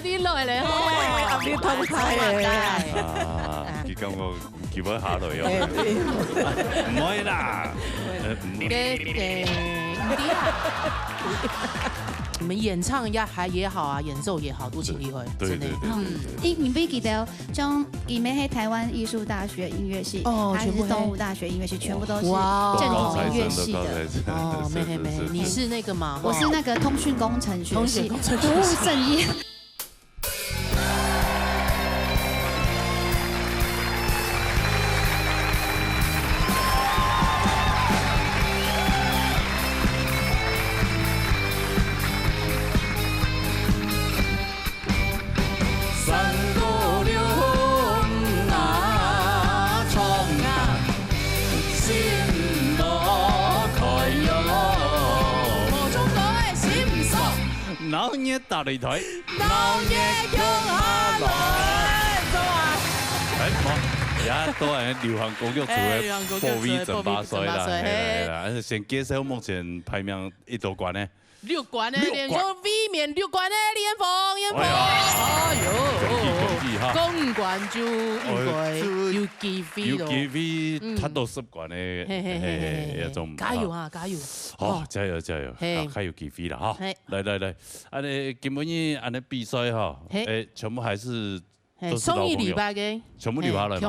你落来吼，阿你通开的。啊，佢讲我叫我下来哦，唔可以啦，你们演唱也好啊，演奏也好，都请你回，真的。你不记得像以前喺台湾艺术大学音乐系，还是东吴大学音乐系，全部都是正统音乐系的。哦，没，你是那个嘛？我是那个通讯工程学系，不务正业。老嘢搭擂台，老嘢向下來，走啊！而家都係流行歌曲組嘅波威爭霸賽啦，係啦，先介紹目前排名一多關呢？6關呢？連說 V 面6關呢？燕峰，哎呦，公關就應該有機會咯。有機會達到10關呢？一種。加油啊！加油！好，加油！還有機會啦哈！來，安尼今晡日安尼比賽哈，全部還是都是老朋友。禮拜嘅，全部留下來嘛。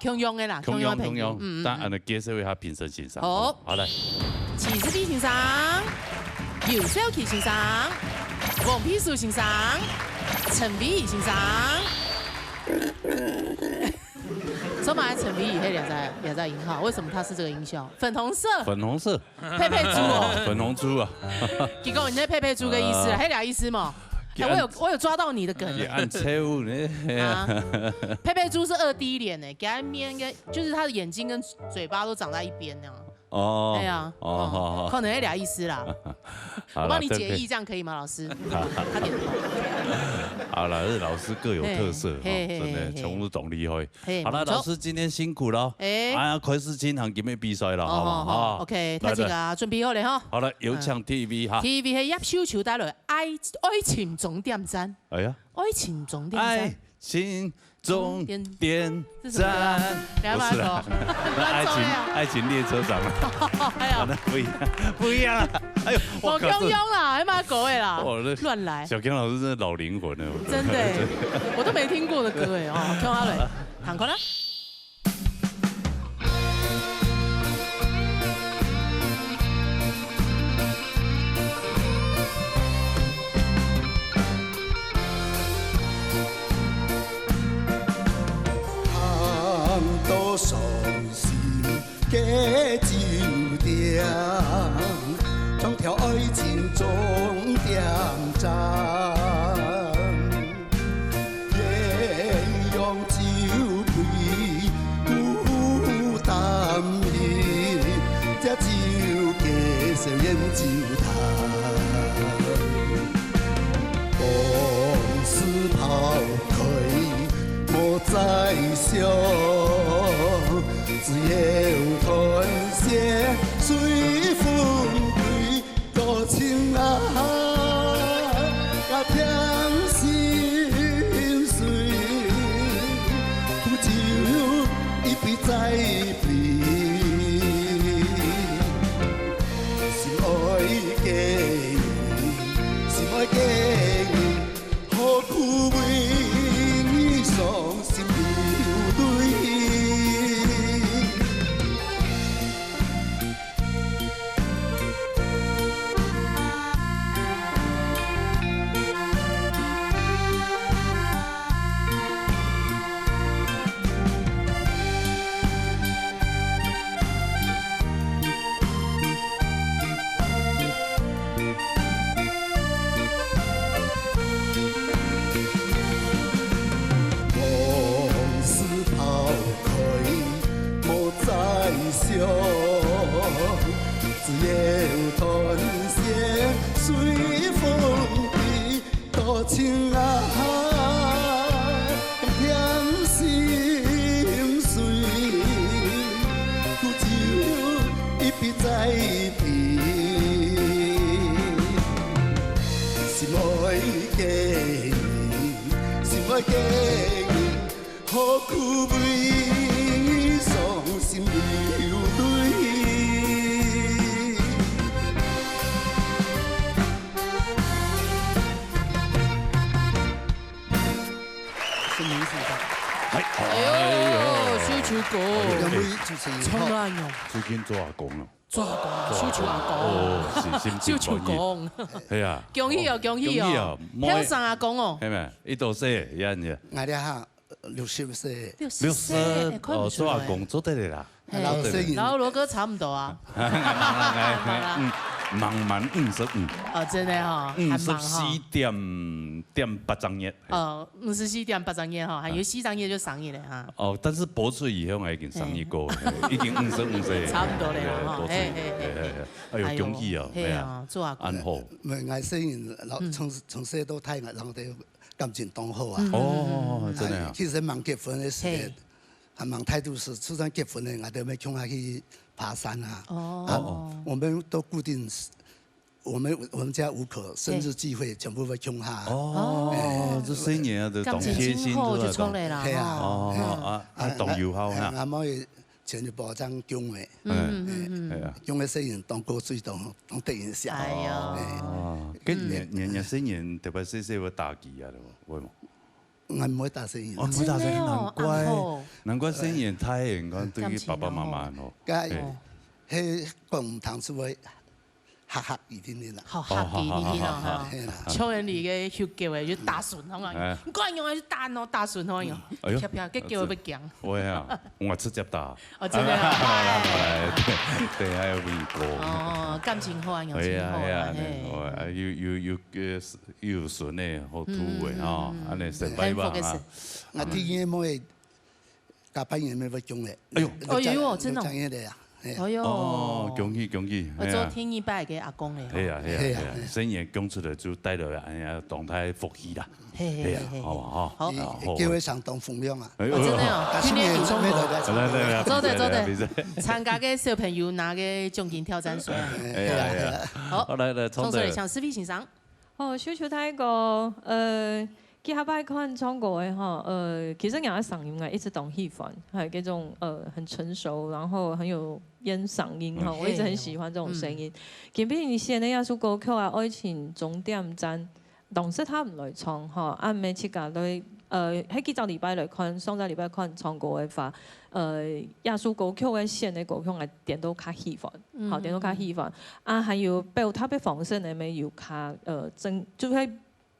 強用嘅啦，強用。但安尼介紹一下評審先生。好，來。齊志斌先生。姚少奇先生、黃丕樹先生、陳偉儀先生，說嘛？陳偉儀那兩在音號，為什麼他是這個音效？粉紅色，佩佩豬哦，粉紅豬啊！結果你那佩佩豬的意思，還倆意思嘛？我有抓到你的梗。按錯誤呢？佩佩豬是2D 臉呢，給他面就是他的眼睛跟嘴巴都長在一邊那樣。哦，對啊，可能那倆意思啦。我幫你解譯，這樣可以嗎，老師？他點頭。好了，老師各有特色，真的全部都厲害。好了，老師今天辛苦了。開始進行今日比賽了，好唔好？OK，大家準備好了哈。好了，有請 TV 哈。TV 係葉秋秋帶來愛情終點站。哎呀，愛情終點站。愛情終點站。不是啦，愛情列車長啊。哎呀，不一樣啊！哎呦，我剛剛啦，還蠻狗的啦，亂來。小強老師真的老靈魂了，真的，我都沒聽過的歌哎哦，聽下來，行過啦。伤心嘅酒店，專挑愛情終點站，夜用酒杯孤單去，這酒繼續飲酒嘆，往事拋開莫再想。只有吞下水分對多情啊，甲甜心碎，苦酒一杯再杯，心愛嘅心愛嘅何苦為你傷心流淚？爱经营，好苦味，伤心流泪。什么意思？哎呦，小秋哥，两位主持人好。冲乱哟，最近做阿公了。做阿公，小秋阿公，哦，是心小秋情公，系啊，恭喜哦，恭喜哦，跳上阿公哦，系咪？伊多岁样子我哋哈60岁， 60哦，做阿公做得啦，老岁人，然后罗哥差不多啊，忙满55，哦，真的哈，还忙哈。 54.8张页。54.8张页哈，还有4张页就上亿了哈。哦，但是播出以后我已经上亿过，已经55岁，差不多了哈。哎呦，恭喜哦，系啊，做阿安好。我虽然老从細都睇我，然後哋感情當好啊。哦，真的啊。其實忙結婚的時候，還忙態度是，就算結婚了，我哋咪衝下去爬山啊。哦。我們都固定，我們家5口生日聚會全部會衝下。哦，這新年啊，就懂貼心，就衝嚟啦。係啊。哦，懂友好啊。阿妹全部保障姜嘅。係啊。姜嘅雖然當過水當突然下。哎呀。跟年新年特別細會打機啊，會冇？我唔會打新年。哦，唔會打新年，難怪新年太應該對於爸爸媽媽好。係講唔談出嚟。黑黑一點點啦，好黑啲啲咯嚇，超人哋嘅血叫嘅要打順好嘛，唔該用係打咯，打順好用，啪啪，嘅叫佢強。會啊，我直接打。哦，真係啊，對，還有微博。哦，感情好啊，感情好啊，要順嘅，好土嘅嚇，安尼成拜吧啊。我啲嘢冇加班嘢咪會講嘅。哎呦，真的。哎呦！哦，恭喜恭喜！我做天意拜給阿公嘞。係啊係啊，新年講出來就帶來哎呀動態福氣啦。係啊，好嘛好。叫佢上當鳳樣啊！真係哦，今年年終來，走的。參加嘅小朋友拿嘅獎金挑戰賽。係啊。好，來，從這裡向視頻欣賞。哦，小秋睇個幾下擺看中國嘅哈，其實人家嗓音啊一直當喜歡，係嗰種很成熟，然後很有煙嗓音哈，我一直很喜歡這種聲音。前邊你寫的亞洲歌曲啊，愛情終點站，當時他唔來唱哈，按每次隔對喺幾個禮拜來看，上個禮拜看唱歌嘅話，亞洲歌曲嘅寫嘅歌曲係點都較喜歡，好點都較喜歡。啊，還有表達嘅方式呢，咪要較真，就係。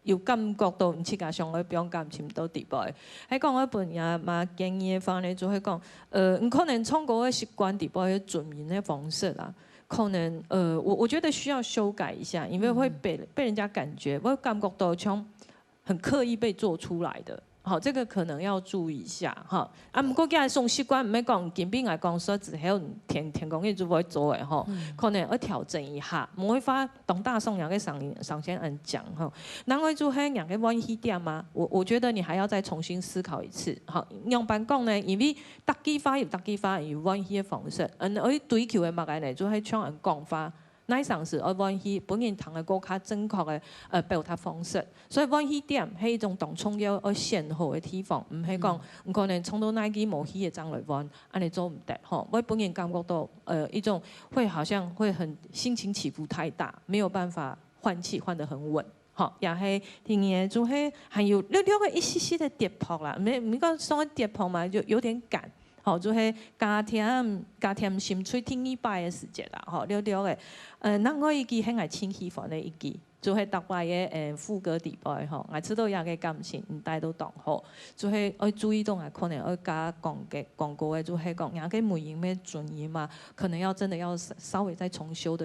要感覺到唔似家上嘅表感情到地步。喺講一半也嘛建議翻嚟，就係講唔可能唱歌嘅習慣地步嘅轉變嘅方式啦。可能我覺得需要修改一下，因為會被人家感覺，會感覺到像很刻意被做出來的。好，這個可能要注意一下哈。啊，不過佢係種習慣，唔係講見邊個講說只係天公嘅就會做嘅吼，可能要調整一下。唔會話當大宋人嘅上先人講吼，然後就係人嘅關係點嘛。我覺得你還要再重新思考一次。好，樣板講呢，因為特技法有特技法有關係嘅方式，而追求嘅物嘅呢，就係像人講法。乃上是我關係本人談嘅歌較正確嘅表達方式，所以關係點係一種當重要而先後嘅地方，唔係講唔可能衝到那啲無戲嘅章來玩，安尼做唔得吼。我本人感覺到一種會好像會很心情起伏太大，沒有辦法換氣換得很穩。好，也係聽嘢就係還有略略嘅一絲絲嘅跌破啦，唔講所謂跌破嘛，就有點趕。好，就係加添心吹聽一擺嘅時節啦，吼，了嘅。那我一句很愛輕喜歡的一句，就係特別嘅副歌底擺吼，我知道有嘅感情唔帶到當好，就係要注意到啊，可能要加廣告嘅，就係講人嘅每音嘅轉音嘛，可能要真的要稍微再重修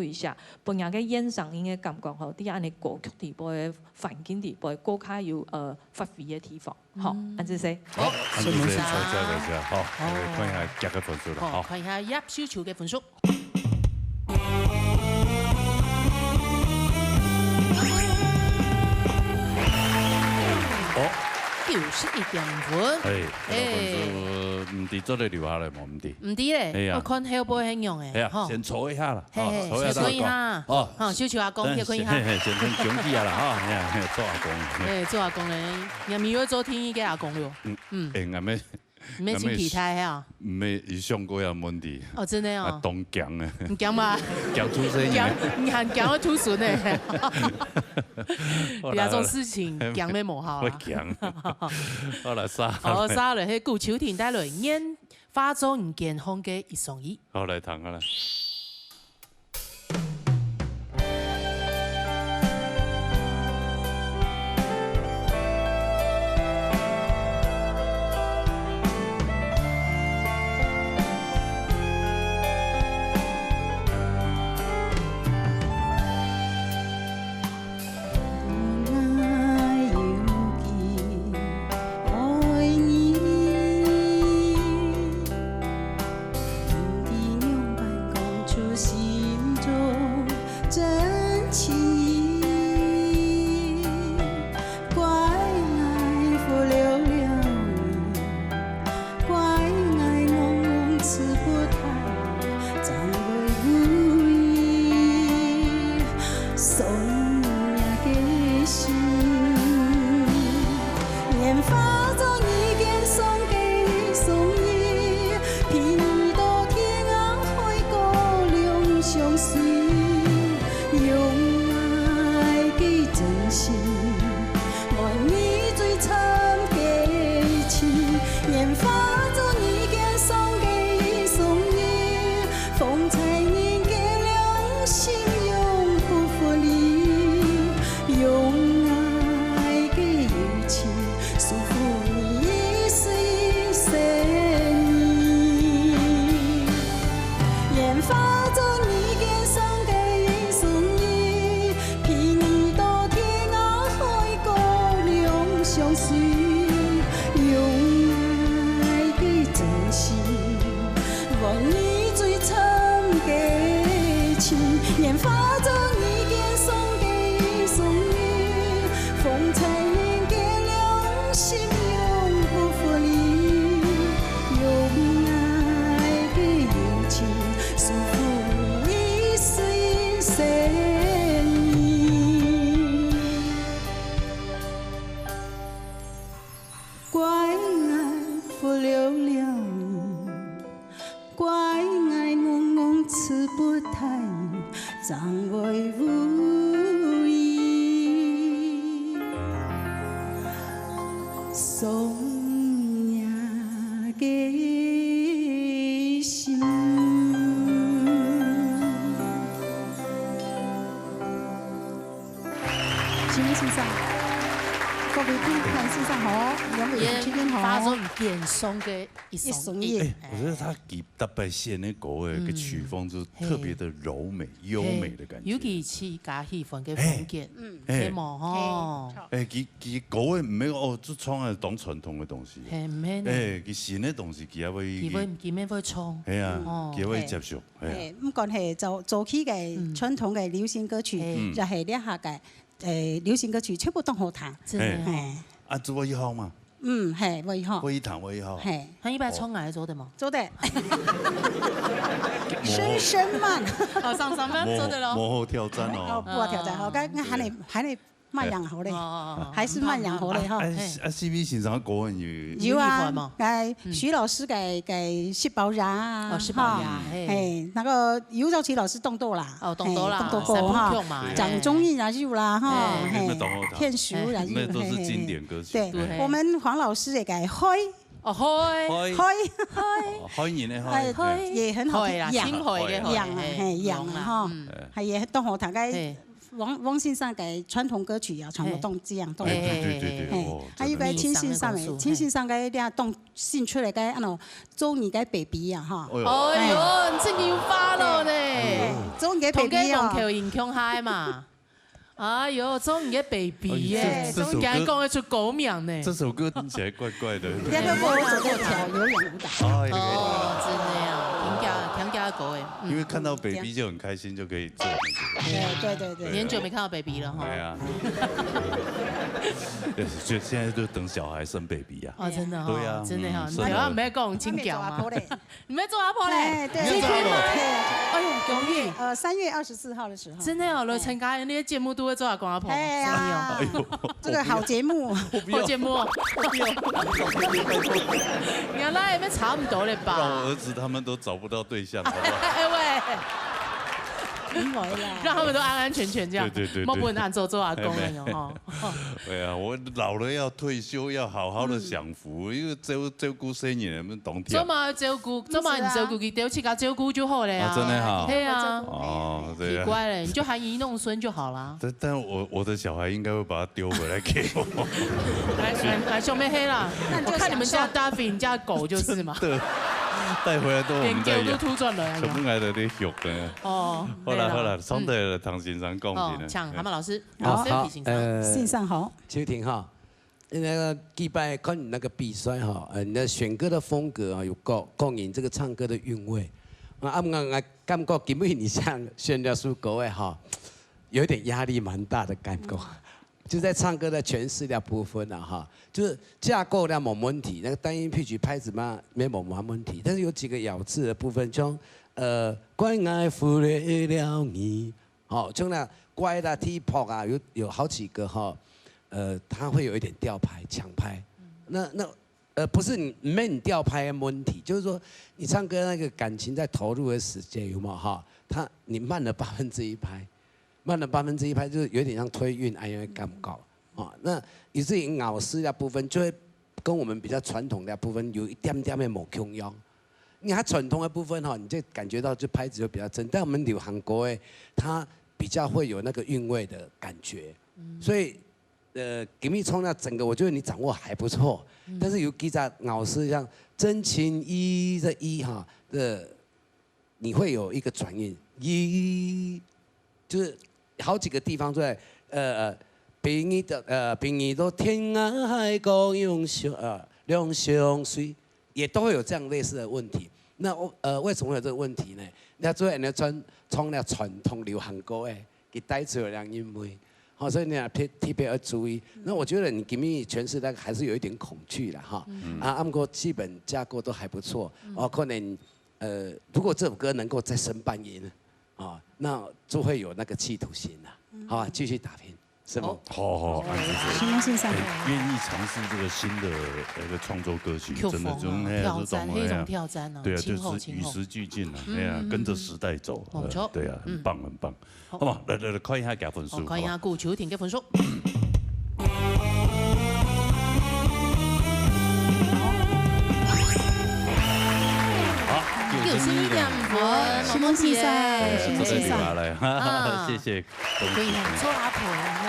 一下，本人嘅煙嗓音嘅感覺吼，啲安尼歌曲底擺嘅環境底擺，更加有發揮嘅地方。好，安子生，好，安子生，好，看一下夾嘅分數啦，好，看一下葉小秋嘅分數。91.5。唔伫做咧留下来无？唔伫。唔伫咧，我看后背很用诶。係啊，先坐一下啦，先坐一下。哦，小樹阿公先坐一下。先上去啊啦，哈，做阿公。做阿公咧，又咪要做天意嘅阿公咯。啱咩？唔免先期待啊！唔免伊上過有問題。哦，真的哦。東強啊！唔強嘛？強出聲。唔喊強會出順誒。有種事情強咩無效啊？強。好啦，沙。好沙嚟，係顧秋婷帶來煙花中唔健康嘅一雙耳。好嚟彈下啦。松嘅一雙耳，我覺得他給特別寫那個嘅曲風就特別的柔美、優美的感覺。尤其是加氣氛嘅風格，係冇吼。佢嗰個唔係哦，就創係當傳統嘅東西。係唔係？佢新嘅東西佢也會。佢咩會創？係啊，佢會接受。唔講係早期嘅傳統嘅流行歌曲，就係呢下嘅流行歌曲全部都好聽。真係。啊，做一號嘛？係我以後，我一號，係，佢一般衝嚟做的嘛？做的，深慢，上班做的咯。幕後挑戰哦，幕後挑戰，我講還你慢養好咧，還是慢養好咧哈。CV 先生個人有啊，徐老師嘅薛寶然啊，那個尤兆奇老師動作啦，動作過哈，張忠義也有啦哈，片樹也有，那都是經典歌曲。對，我們黃老師也嘅開，開年咧開，也很好聽，養哈，係也都好聽嘅。汪先生嘅傳統歌曲啊，全部都這樣動。對。還有個親先生嘅啲動獻出嚟嘅，做你嘅 baby 啊，哈。哎呦，你真要花咯呢！做你嘅 baby 啊。同佢影響下嘛。哎呦，做你嘅 baby 耶，總竟然講得出歌名呢。這首歌聽起來怪怪的。一個歌做個跳有氧舞蹈。哦，真的呀。強加歌誒，因為看到 baby 就很開心，就可以做那個。對。很久沒看到 baby 了哈。對啊。就现在就等小孩生 baby 呀。哦，真的哈。对呀，真的哈。对啊，没讲请教吗？你们做阿婆嘞？对，今天吗？哎呦，容易。3月24号的时候。真的哦，来参加那些节目都会做阿公阿婆。哎呀，这个好节目，好节目。原来也差不多了吧？让我儿子他们都找不到对象，好不好？哎喂。让他们都安安全全这样，对，莫不能做阿公了哟哈。对啊，我老了要退休，要好好的享福，因为照顾生意，你们懂听。做嘛照顾佢，丢去给他照顾就好了呀。真的哈。对啊。哦，对啊。奇怪了，你就含饴弄孙就好了。但我的小孩应该会把他丢回来给我。来，小妹黑了，我看你们家大肥，你家狗就是嘛。对。带回来都我们在养，全部爱在咧育的。哦，好了，上台唐先生讲起来。像蛤蟆老师，好，线上好，秋婷哈，那个祭拜看你那个比赛哈，你的选歌的风格啊，有供应这个唱歌的韵味。啊，我感觉今日你像选了首歌诶哈，有一点压力蛮大的感觉。就在唱歌的诠释的部分了哈，就是架构的没问题，那个单音 pitch 拍子嘛没问题，但是有几个咬字的部分，像乖爱忽略了你，好，像那乖的 T pop 啊，有好几个哈，它会有一点调拍抢拍，不是你没你调拍的问题，就是说你唱歌那个感情在投入的时间有没有哈？你慢了1%拍。慢了1%拍，就是有点像推韵，哎呀，感觉啊，那以至于咬丝的部分就会跟我们比较传统的部分有一点点的某共样。你看传统的部分哈，你就感觉到就拍子就比较真，但我们流行歌诶，它比较会有那个韵味的感觉。所以给你冲到整个，我觉得你掌握还不错，但是有几只咬丝像真情一的一哈你会有一个转音一，就是。好几个地方都在朋友都天涯海角两相随，也都会有这样类似的问题。那为什么会有这个问题呢？那做人家从那传统流行歌诶，给带出了两因为，好，所以你要特别要注意。那我觉得你给你诠释那个还是有一点恐惧了哈。不过基本架构都还不错。可能如果这首歌能够再升半音呢？啊，那就会有那个企图心了，好吧，继续打拼，是吗？好，线上愿意尝试这个新的那个创作歌曲，真的就那种挑战啊，对啊，就是与时俱进啊，哎呀，跟着时代走，对啊，很棒，好嘛，来，看一下给分数，看一下顾秋婷给分数。有新一点分，新梦比赛，新比赛来，谢谢。可以，做阿婆还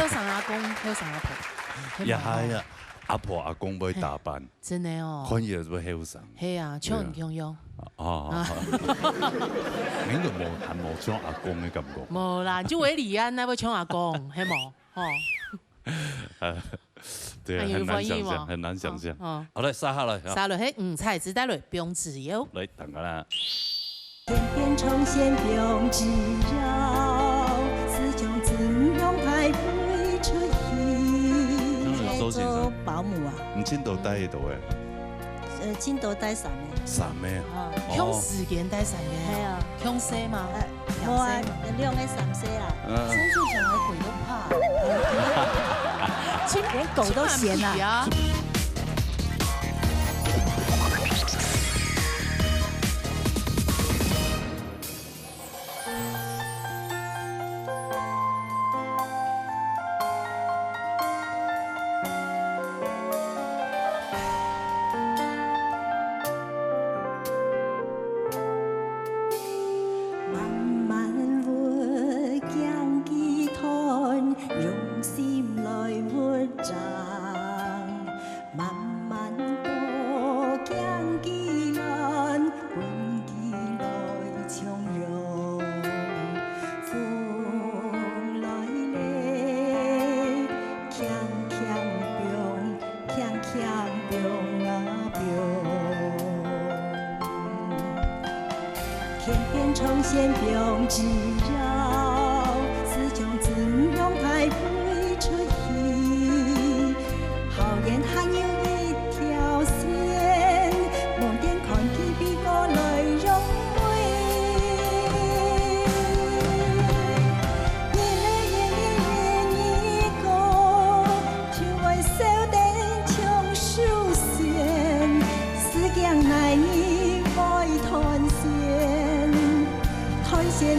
有啥阿公，还有啥阿婆？也系啊，阿婆阿公要打扮，真的哦。看起来是要后生。系啊，唱唔唱用？你就冇唱阿公的感觉。冇啦，就韦礼安那要唱阿公，系冇？对啊，很难想象。好嘞，杀下来。杀落去五彩纸袋里，不用自由。来，等下啦。天边重现不用自由，自从自用太会出戏。做保姆啊？唔青岛待喺度嘅。青岛待3年。3年啊？用时间待3年。系啊。用西嘛？冇啊，用嘅3岁啦。生出小孩鬼都怕。连狗都嫌啊！慢慢活，将几吞，用心来活着。慢慢多，将几难，滚几来从容。风来咧，锵锵锵，锵锵锵啊锵。天边重现不自由，自从自用太会出戏。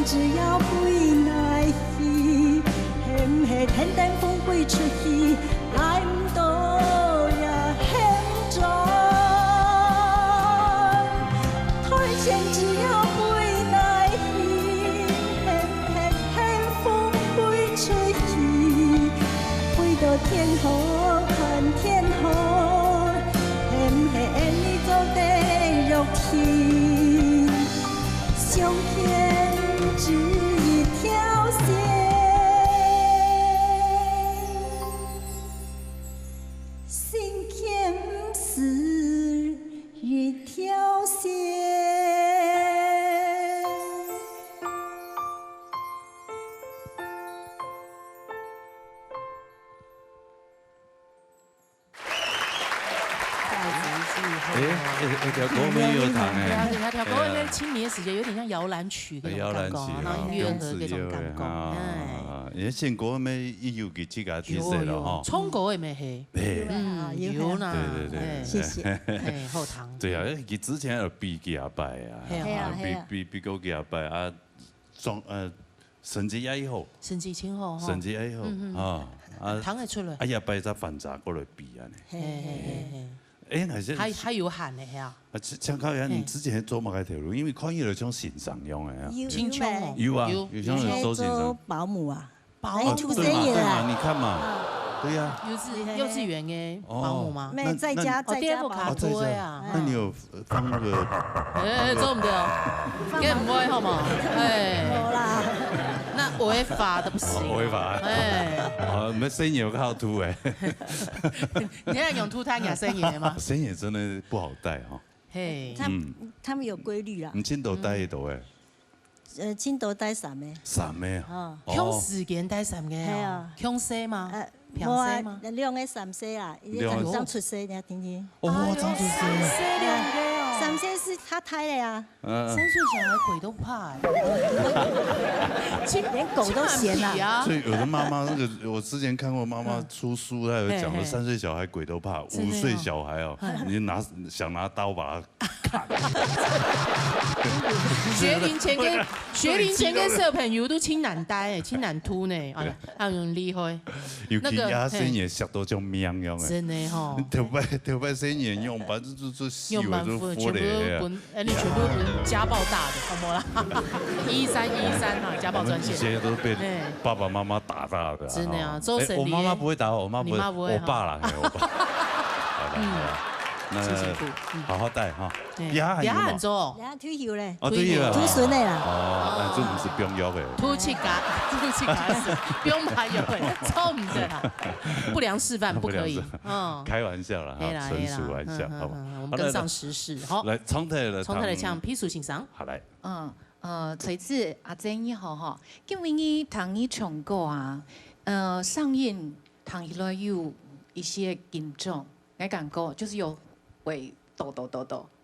只要飞来去，嫌唔系天顶风飞出去，来唔到也嫌转。台前只要飞来去，嫌风飞出去，飞到天河看天河，嫌唔系你做地肉体，相牵只一条线。心牵不是一条线。一条歌没有弹哎，对啊，条歌在清明的时节有点像摇篮曲那种感觉，然后音乐盒那种感觉，哎，因为新歌咩伊有几几个特色了哈，葱歌也没黑，有呢，对，谢谢，后堂，对啊，伊之前有比几下拜啊，比过几下拜啊，成绩也好，成绩挺好，成绩也好啊，糖也出来，哎呀，拜才反查过来比啊呢。哎，还是还有喊的呀。像考员，你之前做乜嘅条路？因为看伊就像欣赏用嘅啊。青丘哦。有啊，有像周欣赏。保姆啊，保姆出生也啊。你看嘛，对呀。幼稚园嘅保姆吗？没在家保姆啊。那你有放那个？哎，做唔对哦，给唔会好嘛？哎。好啦。那违法的不行。违法。哎。哦，你们生意有靠秃哎。你现在用秃胎给生意的吗？生意真的不好带哈。嘿。他们有规律啦。你青岛待一度诶？青岛待3个。3个啊？用时间待3个啊？用西吗？平西吗？2个3西啦，刚出生，你听听。哦，刚出生。 3岁是他胎的呀，3岁小孩鬼都怕，连狗都嫌啦。所以有的妈妈那个，我之前看过妈妈出书，她有讲了，3岁小孩鬼都怕，5岁小孩哦，你想拿刀把他砍。学龄前跟小朋友都亲难呆亲难秃呢，哎呀，很厉害。尤其亚生也吓到像绵样的。真的哈。头摆生也用把这细微都全部你全部家暴大的，好不啦？1313啊，家暴专线。这些都被爸爸妈妈打大的。真的啊，我妈妈不会打我，我妈不会，我爸啦，我爸。那好好带哈。牙很重。牙退休嘞。哦，退休了。秃孙的啦。哦，这不是中药的。秃七嘎，不用买药的，臭唔对啦。不良示范不可以。嗯。开玩笑啦，纯属玩笑，好吧。我们跟上时事，好。来，常态的唱批数欣赏。好来。随之阿珍以后哈，因为你唐你唱歌啊，上映唐起来有一些紧张，来感觉就是有会抖，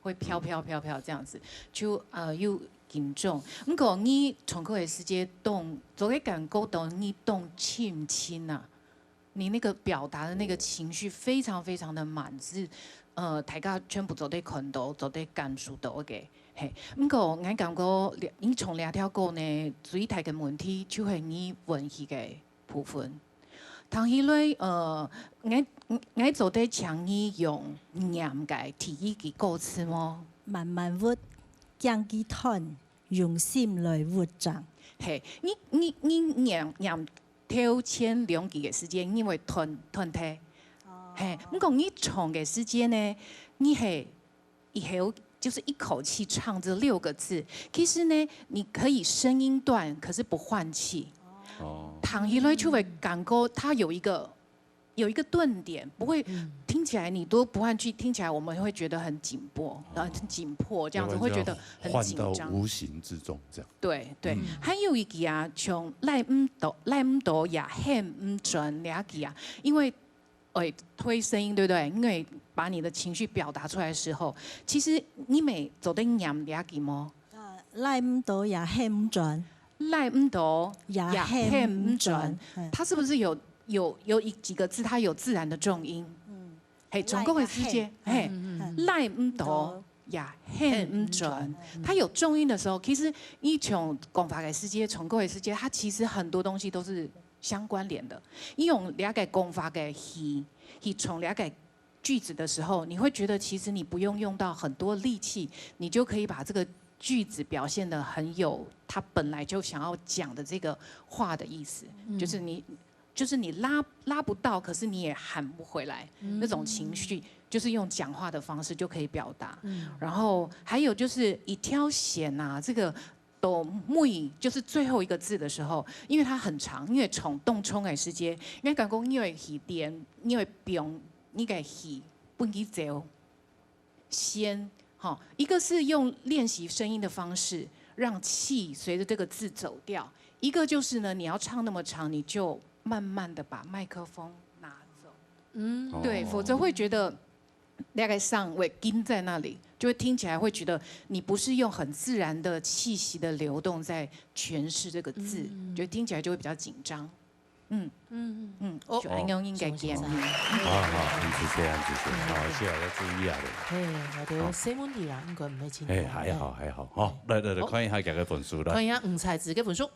会飘这样子，就有紧张。不过你唱歌的时间动，做个感觉到你动轻轻啊，你那个表达的那个情绪非常的满，是大家全部做得看到，做得感受到嘅。嘿，不过我感觉你唱两条歌呢，最大嘅问题就係你文戲嘅部分。唐起來我做得像你用念嘅提議嘅歌詞麼？慢慢活，將佢吞，用心來活着。嘿，你念跳前2句嘅時間，你會吞體。嘿，不過你唱嘅時間呢，你係以後。就是一口氣唱這6個字，其實呢，你可以聲音斷，可是不換氣。唐起來就會感覺它有一個頓點，不會聽起來你都不換氣，聽起來我們會覺得很緊迫，很緊迫，這樣子會覺得很緊張。換到無形之中，這樣。對，還有一句啊，像來唔到也喊唔準兩句啊，因為推聲音，對不對？因為把你的情緒表達出來的時候，其實你咪做得念兩句麼？來唔到也喊唔準，來唔到也喊唔準，它是不是有幾個字，它有自然的重音？嘿，總共的時間，嘿，來唔到呀，很准。它有重音的时候，其实你从讲法的世界、重构的世界，它其实很多东西都是相关联的。你用了解讲法的去从了解句子的时候，你会觉得其实你不用用到很多力气，你就可以把这个句子表现得很有他本来就想要讲的这个话的意思，就是你拉不到，可是你也喊不回来，那种情绪，就是用讲话的方式就可以表达。然后还有就是以挑弦啊，这个都每就是最后一个字的时候，因为它很长，因为从动冲的时间，因为讲讲因为起点，因为表你个起不去走先，好，一个是用练习声音的方式，让气随着这个字走掉；一个就是呢，你要唱那么长，你就慢慢的把麦克风拿走，对，否则会觉得大概上位音在那里，就会听起来会觉得你不是用很自然的气息的流动在诠释这个字，就听起来就会比较紧张。就安用应该建议。好，很谢谢，好，谢谢大家注意啊。我哋写问题啦，应该唔会清楚。还好，好，来，看一下佢嘅分数啦。看一下吴才子嘅分数。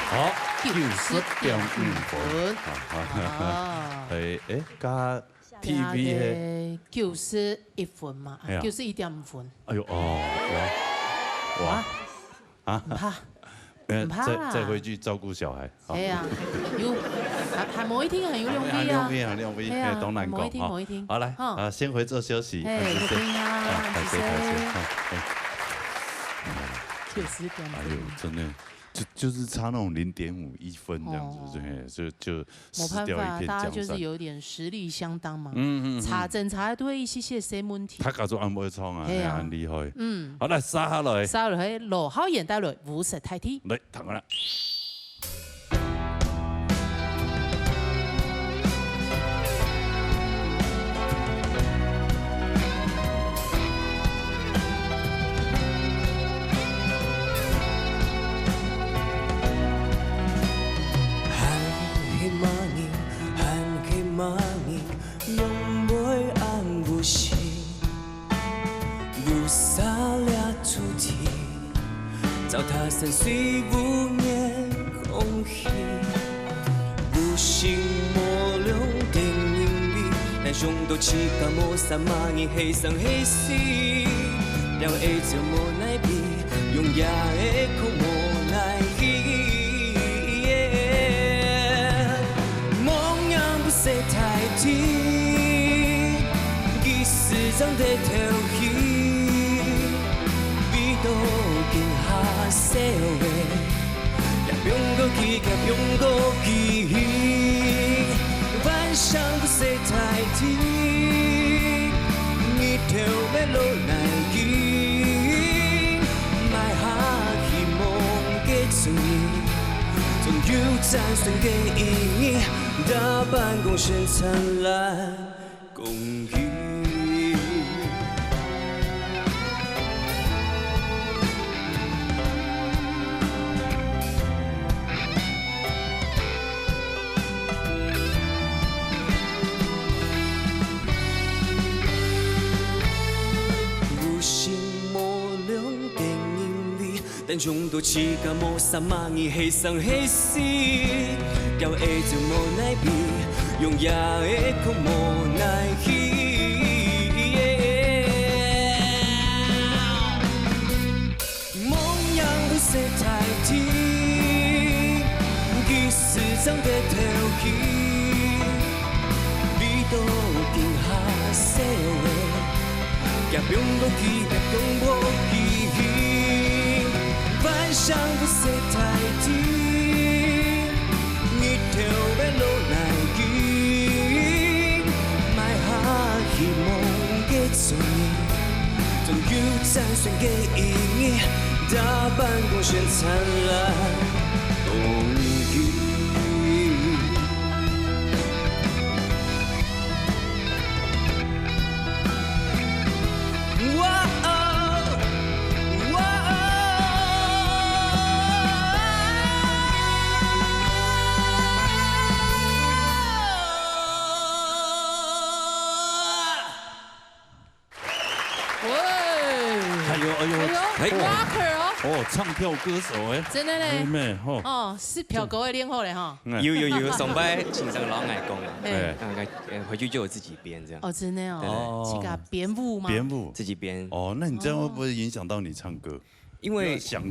好，90.5分。加 TV 嘅91分嘛，91.5分。哎呦哇！唔怕啦。再回去照顾小孩。係啊，還冇一天很有用力啊。用力，都難講。冇一天。好，來，先回座休息。謝謝啊，感謝。90.5分。哎呦，真的。就是差那种0.51分这样子，就没办法，大家就是有点实力相当嘛。查证查都会一些些问題。他搞做安排創啊，很厲害。好來，沙下來。沙落去羅浩然帶來無實太天。嚟，彈啦。糟蹋深邃无眠空气，无心莫量定音里，但胸都起个莫萨玛尼黑上黑西，了爱就莫奈比，用牙的口莫奈伊，梦样不识太低，几时长得头皮。社會，也不用過去，也不用過去。晚上不識太低，你頭要落來見，賣下希望嘅蹤影，總有暫時嘅意義，大半光線燦爛公益。但眾到似個莫薩瑪尼黑上黑絲，叫愛就莫奈比，用牙的口莫奈伊。夢樣不識太低，其實長得頭皮，比到驚下社會，也不用過去，也不用過去。晚上不識太低，你頭要落來見，賣下希望嘅蹤影，總有暫時嘅意義，大半光線燦爛公益。唱跳歌手哎，真的嘞，妹哦，是票高的练好嘞哈。有，上班经常老爱讲啊，回去就有自己编这样。哦，真的哦，是个编舞吗？编舞，自己编。哦，那你这样会不会影响到你唱歌？因为想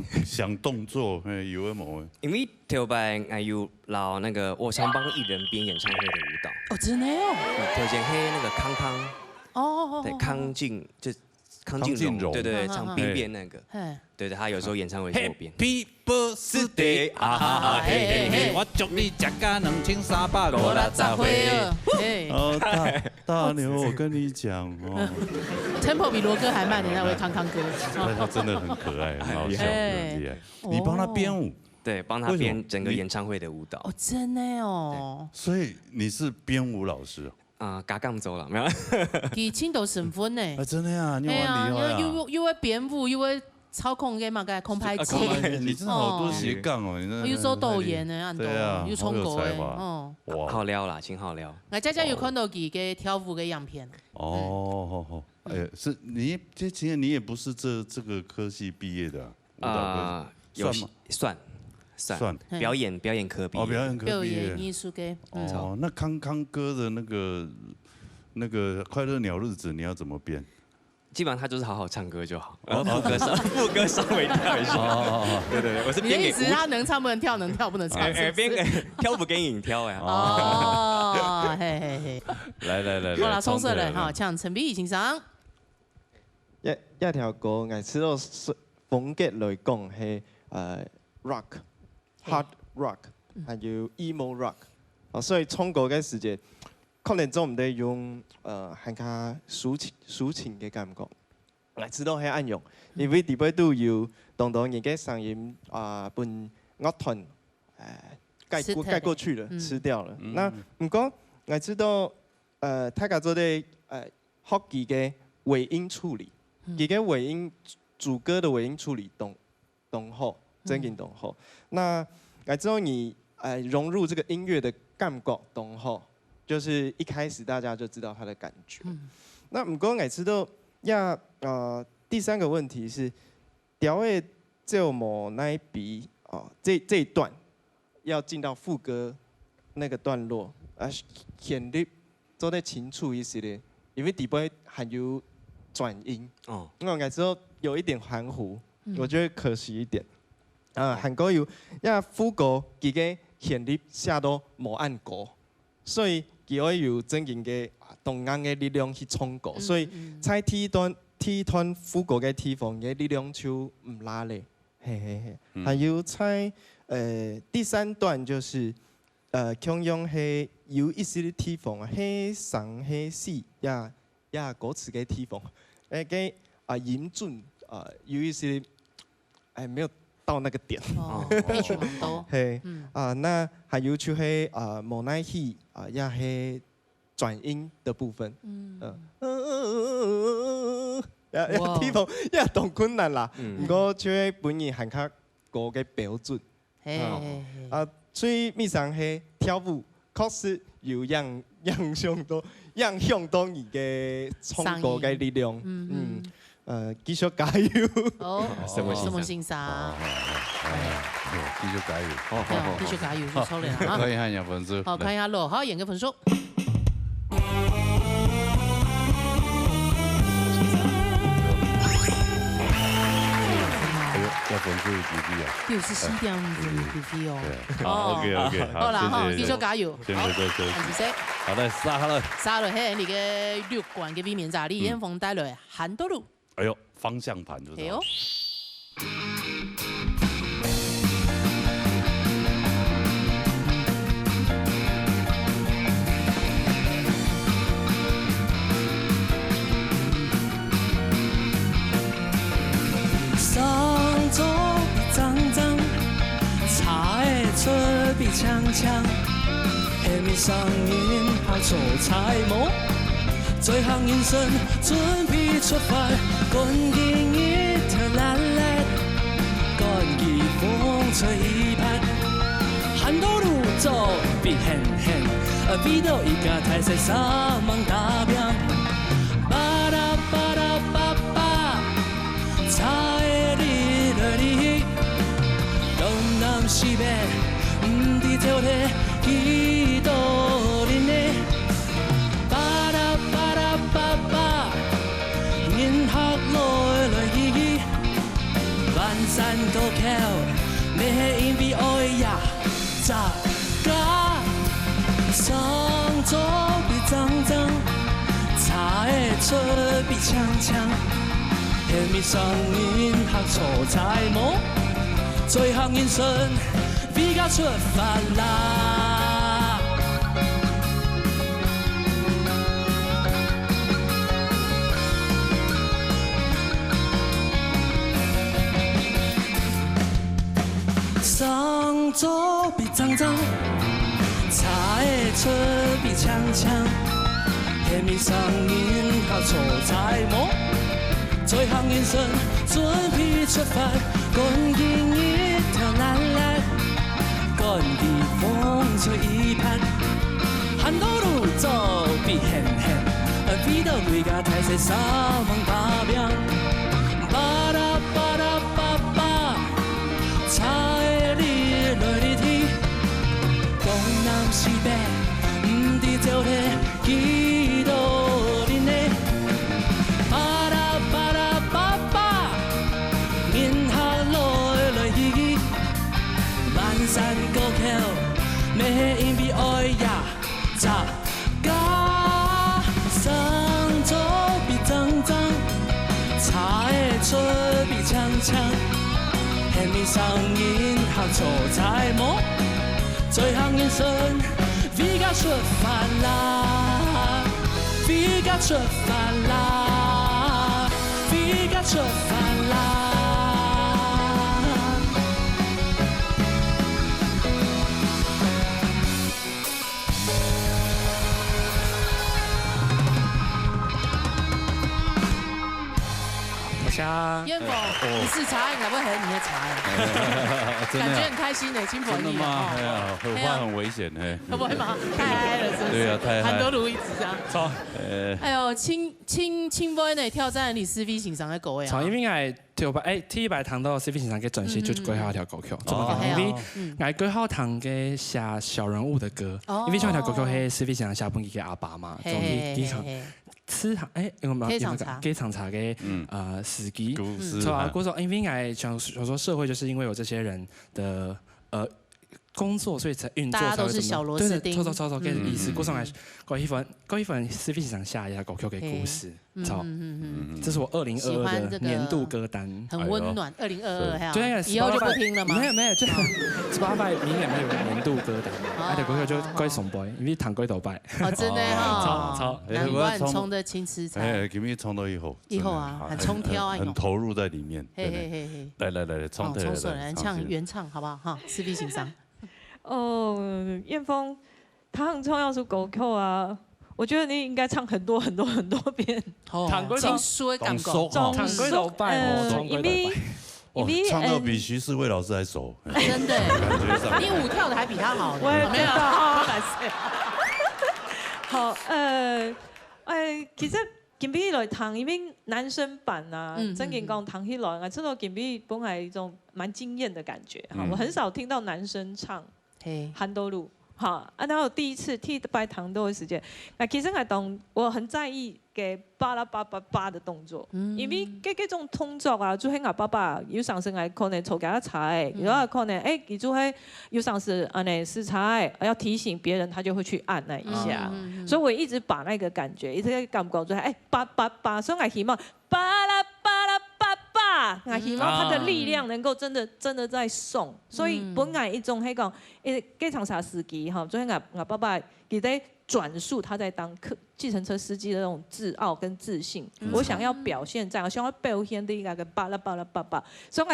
动作，有冇？因为头摆还有老那个，我常帮艺人编演唱会的舞蹈。哦，真的哦。头前黑那个康，哦，对，康靖就。康靖荣，对，唱 B 面那个，对，他有时候演唱会是我编。Happy Birthday 啊嘿嘿，我祝你吃个2350岁。哦，大牛，我跟你讲哦 ，Tempo 比罗哥还慢的那位康哥，他真的很可爱，很好笑，很厉害。你帮他编舞？对，帮他编整个演唱会的舞蹈。哦，真的哦。所以你是编舞老师？嘎杠走了，没有。佢青岛省分呢？真的呀，你很厉害啊！又会编舞，又会操控个嘛个空拍机。你真的好多斜杠哦，你真的。又做导演呢，对啊，又唱歌的，哇，好撩啦，请好撩。我佳佳有看到佢嘅跳舞嘅样片。哦，哎，是你这其实你也不是这个科系毕业的啊？有算表演科毕业。表演艺术嘅。哦，那康哥的那个快乐鸟日子你要怎么编？基本上他就是好好唱歌就好，副歌稍微跳一下。对，我是编给。你的意思他能唱不能跳，能跳不能唱？编给挑不给影挑呀。哦，嘿。来。好啦，冲出来哈，像陈碧先生。一條歌，我知道風格嚟講係rock。Hard rock， 還有 emo rock， 所以唱歌嘅時節，可能做唔得用更加抒情嘅感覺。我知道係啱用，因為啲杯都要當而家聲音本樂團蓋過去了，吃掉了。那唔過我知道大家做啲學佢嘅尾音處理，佢嘅尾音主歌的尾音處理動好。真嘅懂好，那之後你融入這個音樂的感覺懂好，就是一開始大家就知道它的感覺。那唔過我知道第三個問題是，調嘅就某那一筆這一段要進到副歌那個段落顯得做得清楚一些的，因為底部還有轉音，我知道有一點含糊，我覺得可惜一點。韓國有，因為副歌佢嘅旋律寫到無按歌，所以佢可以有真正嘅動眼嘅力量去唱歌，所以在第段副歌嘅地方嘅力量就唔拉咧，還有在第三段就是強用係有一些地方係上係細也歌詞嘅地方，嘅音準有一些沒有到那個點，配曲蠻多。係那還有就係無奈戲也係轉音的部分。地方也當困難啦，不過就係本人韓國歌嘅標準。最迷上係跳舞，確實有影響到你嘅唱歌嘅力量。繼續加油！哦，什麼欣賞？繼續加油！好，繼續加油就出嚟啦！可以看一下分數。好，看一下羅浩演嘅分數。要分數幾低啊？64.5哦。好 ，OK， 好啦，好，繼續加油。先回做休息。好嘞，殺了。係你嘅六關嘅 V 面炸李彥峰帶來韓多路。哎呦，方向盤就是。哎呦。上桌比髒髒，茶的嘴比嗆嗆，下面上演下做彩模。最後眼神準備出發，趕緊一條爛爛，趕緊風吹一拍，很多路走比很，比到一個台勢上猛打拼，巴拉巴拉巴巴，茶的你的你。是要，不知道在几多年的。巴拉巴拉巴巴，银河落来去，万山高桥，要因为爱呀，咋个上左比脏脏，茶的出比呛呛。甜蜜上银行错彩模，最后人生比较出发啦。上左比脏脏，茶的出比呛呛。甜蜜上银行错彩模。最后人生准备出发，赶紧一条蓝蓝，赶紧风吹一盼，很多路走比很远，比到几个台西沙望打命，巴拉巴拉巴巴，茶的你来你去，东南西北，不知道在几多年的。山高桥，要因为爱呀，十架上左比脏脏，茶的出比呛呛，甜蜜上银行错彩模，最后人生比较出发啦，比较出发啦，比较出发啦。燕凤，你是茶，你可不可以喝你的茶呀？感觉很开心的，亲朋友。真的吗？哎呀，荷花很危险哎。不会吗？太嗨了，是不是？对呀，太嗨。很多路一直这样。错。哎呦，青杯呢挑战你CV欣赏的各位啊。因為係條T 排堂到 CV 欣賞嘅準時就舉好條歌曲，做乜講？因為我舉好堂嘅寫小人物的歌，因為唱條歌曲係 CV 欣賞下半期嘅阿爸嘛，總之幾場。吃茶有冇有給場茶嘅史記，錯啊！嗰種因為我想說社會就是因為有這些人的工作，所以才運作才會這麼對對，錯嘅意思。嗰種係嗰一份 CV 欣賞下一下歌曲嘅故事，錯。這是我2022的年度歌單，很溫暖。2022還對，以後就不聽了嗎？沒有，就 Spotify 明年會有年度歌單，而且歌曲就該崇拜，因為堂歸頭拜。哦，真的哈。超。難怪衝的青吃菜。哎，給你衝到以後啊，很衝挑啊，很投入在裡面。來，衝出來，唱原唱好不好？哈，CV 欣賞。哦，燕峰，他很重要是歌曲啊，我覺得你應該唱很多遍。堂歸頭書感覺，堂歸頭拜，因為唱到比徐世偉老師還熟，真的，你舞跳的還比他好，我也知道。好，其實近比來堂，因為男生版啊，真嘅講堂起來，我知道近比本來一種蠻驚豔的感覺，我很少聽到男生唱。韓多路，好啊，然後第一次替拜堂豆的時間，其實我很在意嘅巴拉巴巴巴的動作，因為嗰種動作啊，就係我爸爸有上次係可能嘈架一齊，然後可能佢就係有上次食材，要提醒別人，他就會去按那一下，所以我一直把那個感覺，一直感覺就係巴巴巴，所以我希望巴拉巴拉巴巴，我希望他的力量能夠真的在送，所以本來一種係講，計程車司機哈，所以我爸爸佢在轉述他在當計程車司機的那種自傲跟自信，我想要表現在，我想要表現的一個巴拉巴拉巴巴，所以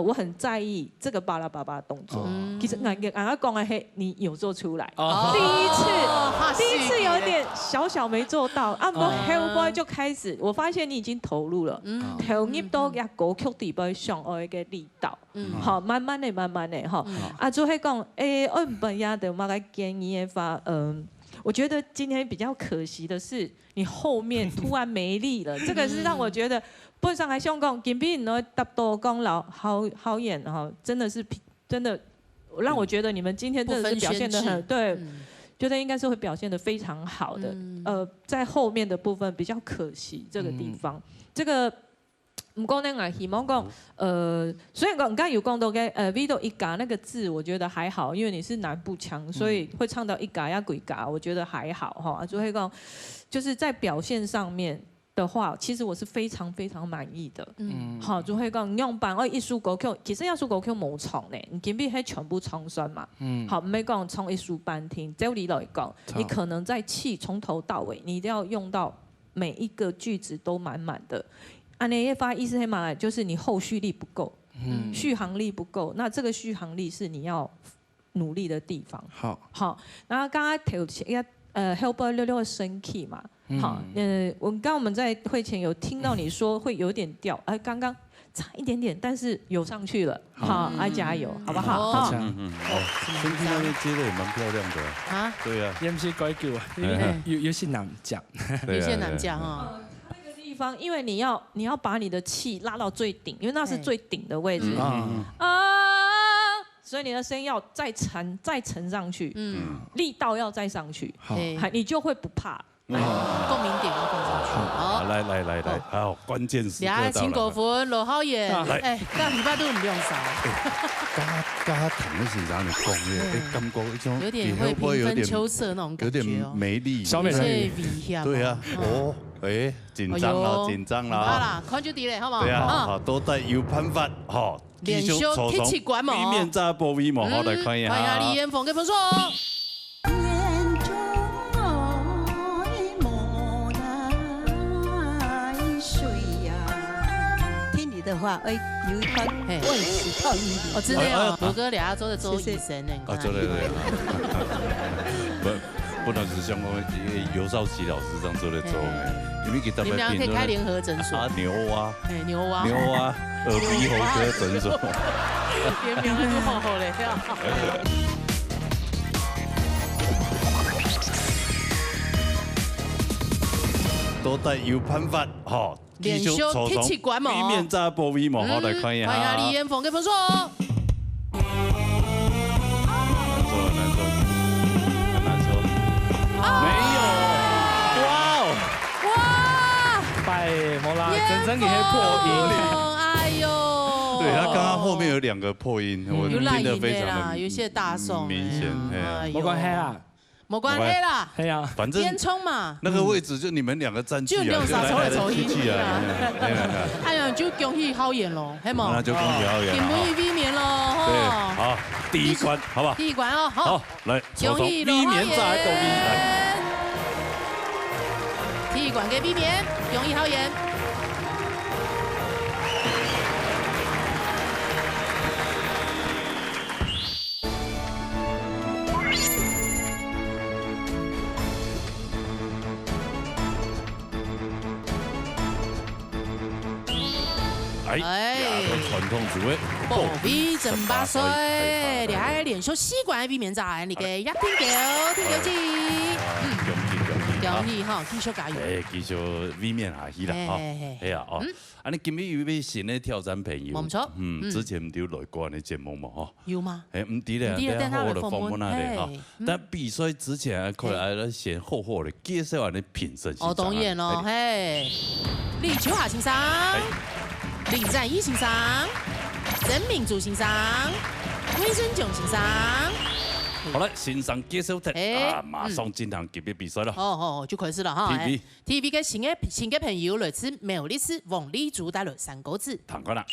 我很在意這個巴拉巴巴的動作。其實我講的係你有做出來，第一次有點小沒做到，啊，我後來就開始，我發現你已經投入了，投入到一歌曲底部上愛嘅力道，好，慢慢的，哈，啊，就係講，我唔係呀，就我嘅建議法，我覺得今天比較可惜的是，你後面突然沒力了，這個是讓我覺得，本上來香港，今比你搭到講老好演哈，真的是真的让我觉得你们今天真的是表现得很对，觉得应该是会表现得非常好的。在后面的部分比较可惜这个地方，这个。唔过呢，我希望讲，虽然刚刚有讲到嘅，Vito 一嘎那个字，我觉得还好，因为你是南部腔，所以会唱到一嘎呀鬼嘎，我觉得还好哈。就会讲，就是在表现上面的话，其实我是非常非常满意的。好，就会讲用版一首歌曲，其实一首歌曲冇唱呢，你偏偏係全部唱算嘛。好，唔係講唱一首半天，照你來講，你可能在氣從頭到尾，你一定要用到每一個句子都滿滿的。安尼一發意思係嘛，就是你後續力不夠，續航力不夠，那這個續航力是你要努力的地方。好，然後剛剛調一Helper 66的升 key 嘛，好，我們在會前有聽到你說會有點掉，剛剛差一點點，但是有上去了，好，加油，好不好？好，升 key 那邊接的也蠻漂亮的啊，對啊，也不是改叫啊，有些難講，有些難講啊。因為你要把你的氣拉到最頂，因為那是最頂的位置所以你的聲音要再沉上去，力道要再上去，你就會不怕。共鳴點要放上去。好，來，好，關鍵時刻到了。請國分羅浩然，但禮拜都唔用少。加糖的時候你講嘅，感覺一種有點會平分秋色那種感覺，有點美麗，小美人魚。對啊，緊張啦。好啦，看住啲咧，好唔好？對啊，都得有辦法，連續鐵氣管嘛，裡面炸波 V 嘛，好來看一下。歡迎阿李彥峰嘅分數。的话，有一款万喜泡饮料。我知道哦，我哥俩做的周医生呢。啊，对。不能只像我尤少奇老师这样做的做的，因为给他们你们俩可以开联合诊所。牛蛙，耳鼻喉科诊所。别名很好嘞，都得有辦法，連續鐵氣管嘛，裡面炸波 V 嘛，好來看一下。歡迎阿李彥峰嘅分數。難說，沒有，哇！拜冇啦，整個破音。哎呦！對，他剛剛後面有2個破音，我聽得非常的有些大宋明顯，沒關係啦。冇關係啦，係啊，反正煙囪嘛，那個位置就你們2個佔據啊，就用啥抽來抽去啊，哎呀，就恭喜浩然咯，係冇？那就恭喜浩然，點滿意 V 面咯，對，好，第一關，好不好？第一關哦，好，來，恭喜 V 面炸到 V 來，第一關嘅 V 面，恭喜浩然。傳統組嘅波 V 正8歲，你喺連續4關 V 面炸，你嘅1點9，天九字。恭喜哈，繼續加油。繼續 V 面下去啦，係啊，你今日有位新嘅挑戰朋友，冇錯，之前唔係來過你節目嘛，有嗎？唔係咧，等下我哋訪問下你哈。但比賽之前，佢嚟先好好地介紹下你評審。哦，當然咯，嘿，李秋霞先生。林占一先生、曾明珠先生、魏振炯先生。好了，先生介紹完，馬上進行級別比賽了。哦，就開始了哈。TV 嘅新嘅朋友來自苗栗市王立竹帶來3個字。唐哥啦。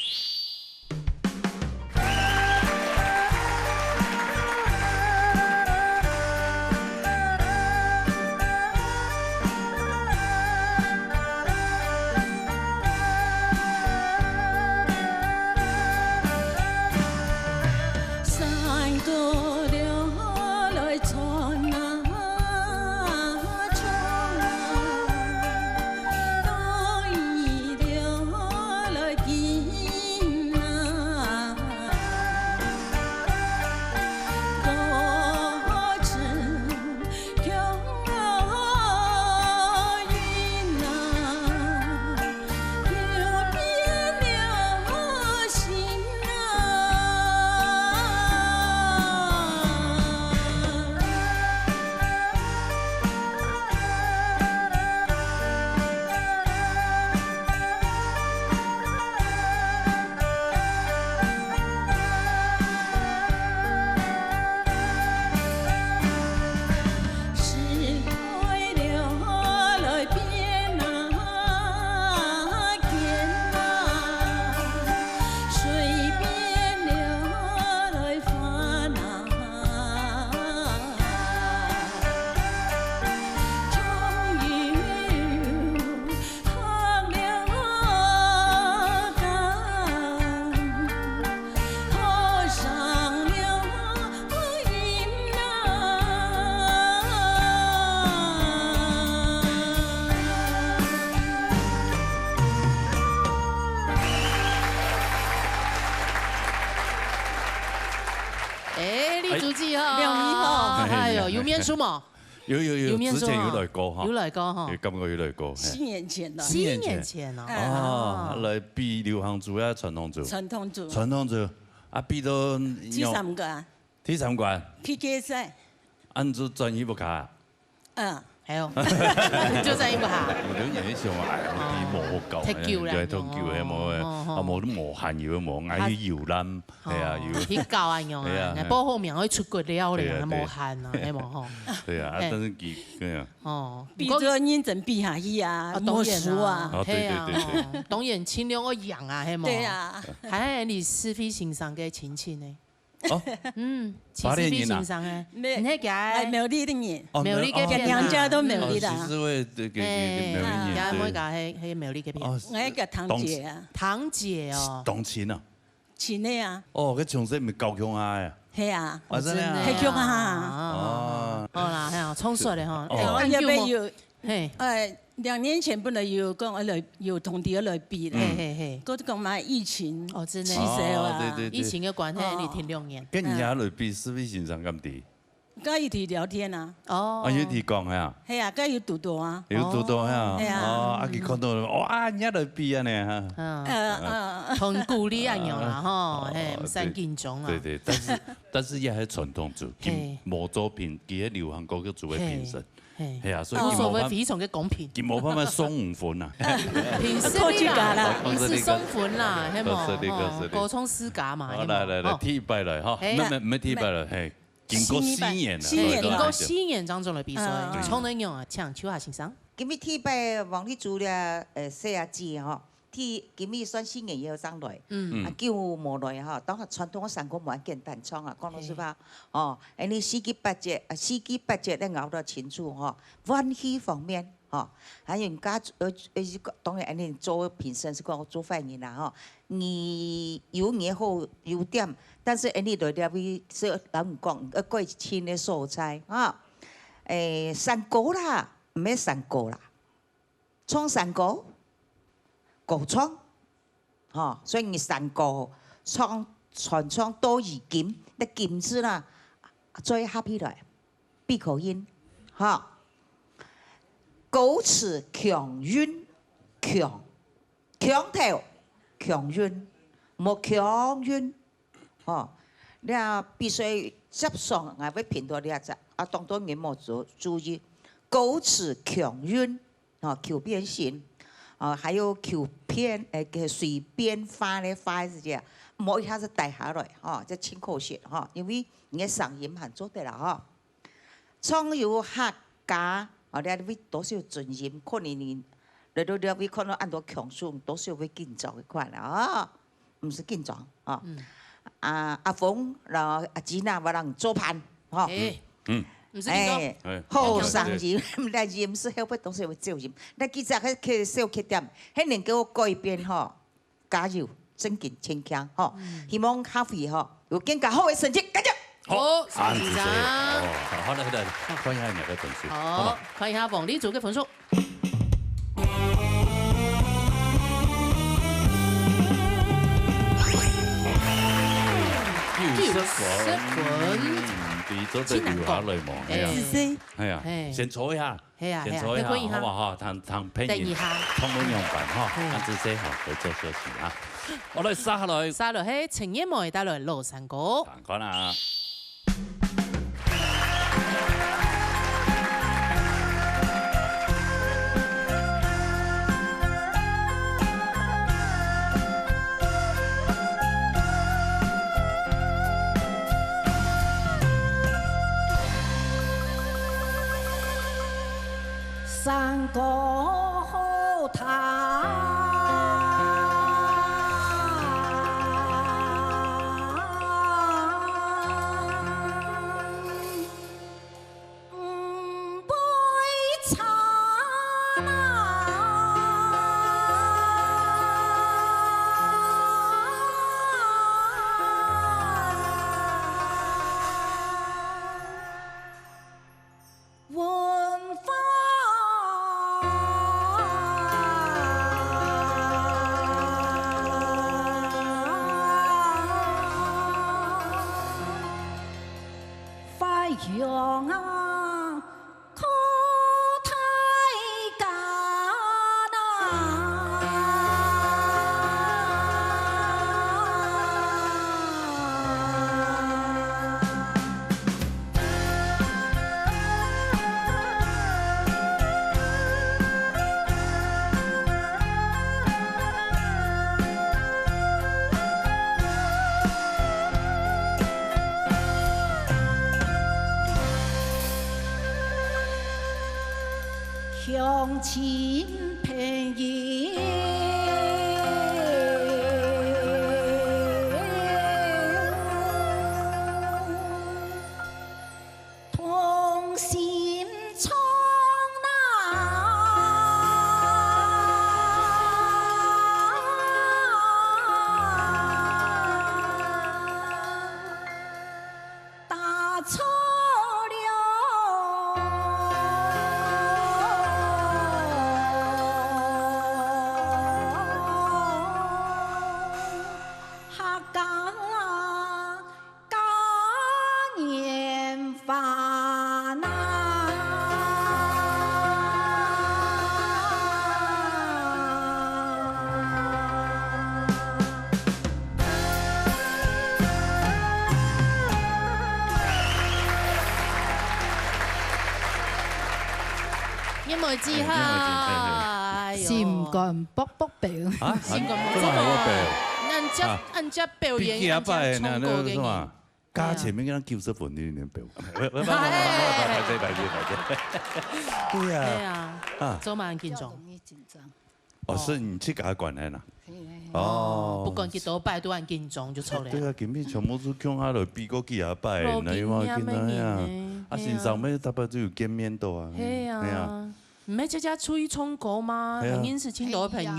哎，李书记哈，两年哈，哎呦，有面书嘛？有，之前有来过哈，有来过哈，感觉有来过。7年前了。7年前哦。哦，来比流行组啊，传统组。传统组。传统组啊，比到。第3个啊。第3关。去决赛。按照专业不卡。嗯。还有，就在一不下。兩年上哎，啲磨夠，就係脱臼係冇嘅，啊冇啲磨痕要磨，嗌啲搖籃，係啊要。去教啊用啊，保護面可以出骨了咧，磨痕啊，係冇嗬。對啊，但是佢咁樣。哦，比咗認真比下去啊，魔術啊，係啊，當然前兩個樣啊，係冇。對啊，係你是非欣賞嘅親戚呢？哦，是非欣賞嘅，你係嘅苗栗的人，苗栗嘅邊兩家都苗栗的。其實我嘅苗栗人，每家係苗栗嘅邊。我一個堂姐啊，堂姐哦，當錢啊，錢的啊。哦，佢從細咪教鄉下呀。係啊，真係啊，係鄉下。哦，好啦，係啊，充實的哈。要不要？嘿，2年前本來要講我來要同啲來比咧，嗰啲講埋疫情，哦真係，疫情嘅關係，你停2年。跟人家來比，是非欣賞咁啲。梗係要提聊天啊。哦。要提講係啊。係啊，梗係要讀讀啊。要讀讀係啊。係啊。哦，阿佢看到哇，人家來比啊呢嚇。同鼓勵一樣啦，嗬，係唔使緊張啊。對，但是也係傳統組，佢冇做評，佢喺流行歌曲做嘅評審。係啊，所以所謂非常嘅公平，佢冇辦法送5分啊。平時啦，平時送分啦，係冇，過充私價嘛。好嚟，第一擺嚟嚇，唔係第一擺嚟，係經過4年啦，經過4年當中嘅比賽，從能用啊，請秋夏先生。今日第一擺王力珠咧，4啊字嗬。今日算4年以後上來，叫無來嚇，當下傳統嘅三個冇簡單唱啊，講老實話，哦，你4季8節咧咬得清楚嗬，運氣方面，哦，還有人家當然你做評審是講做翻譯啦，嗬，你有好優點，但是你來了會說人講過千嘅素材啊，山歌啦，唔係山歌啦，唱山歌。歌唱，嚇，所以你山歌唱傳唱多語劍，你劍字啦，最合起來，閉口音，嚇。歌詞強韻，強頭強韻，冇強韻，嚇。你啊必須接上，我會評到你啊，當多你冇注意，歌詞強韻，嚇，求變形。還有求片隨便發咧發是這，唔好一下子帶下來，即係清口舌，因為你嘅嗓音很做得啦，唱有客家，你會多少準音，可能你會可能按到強數，多少會緊張一塊啦，唔是緊張，阿鳳然後阿吉娜話人做盤，好聲音，但係音是後邊都是會走音。那其實係小缺點，係能夠改變嗬，加油，增進堅強嗬。希望下回嗬有更加好嘅成績，加油！好，謝先生。好啦，看一下你嘅分數。好，看一下王力珠嘅分數。90分。比咗對聊下來望，係啊，先坐一下，先坐一下，好嘛嚇，談拼音，通通用品嚇，啱先先學去做少事嚇。我哋沙來係情意梅帶來羅山歌。講啦。山歌好聽，杯茶啦， 。 。 。 。 。 。 。 。 。 。 。 。 。 。 。 。 。 。 。 。 。 。 。 。 。 。 。 。 。 。 文化。 。 有用啊，可太假呐。乡亲朋友，同心创大错音樂之下，心肝卜卜表，心肝卜卜表，按只表演，按只唱歌嘅嘢。加前面嗰張叫出本呢啲表，對啊，早晚見狀。哦，是你去甲管的啦。哦，不管幾多擺都按見狀就錯咧。對啊，今日全部都強下來比過幾下擺，你話見到呀？啊，線上咩大概都有見面到啊。係啊。唔係只只出去唱歌嗎？係認識青島嘅朋友。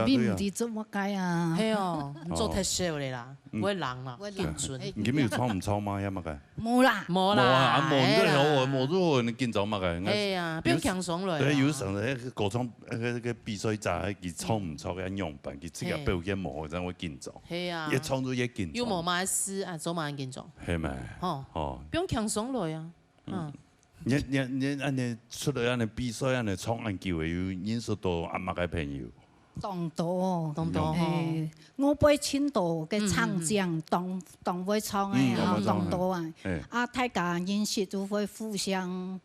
你唔知做乜解啊？係哦，唔做太少嚟啦，我人啦，見準。你今日唱唔唱嘛？有乜嘅？冇啦，冇啦。啊，冇都有，冇都你見咗乜嘅？係啊，邊強爽嚟？對，有時候喺歌唱個比賽就係佢唱唔唱嘅樣板，佢自己表演冇，真會見咗。係啊，一唱都一見。要冇買詩啊，早晚見咗。係咪？哦，邊強爽嚟啊？嗯。你安尼出來安尼比賽安尼唱安叫嘅，有認識到阿媽嘅朋友。當多，我背青島嘅唱將當會唱嘅啊，當多啊。啊，大家認識就會互相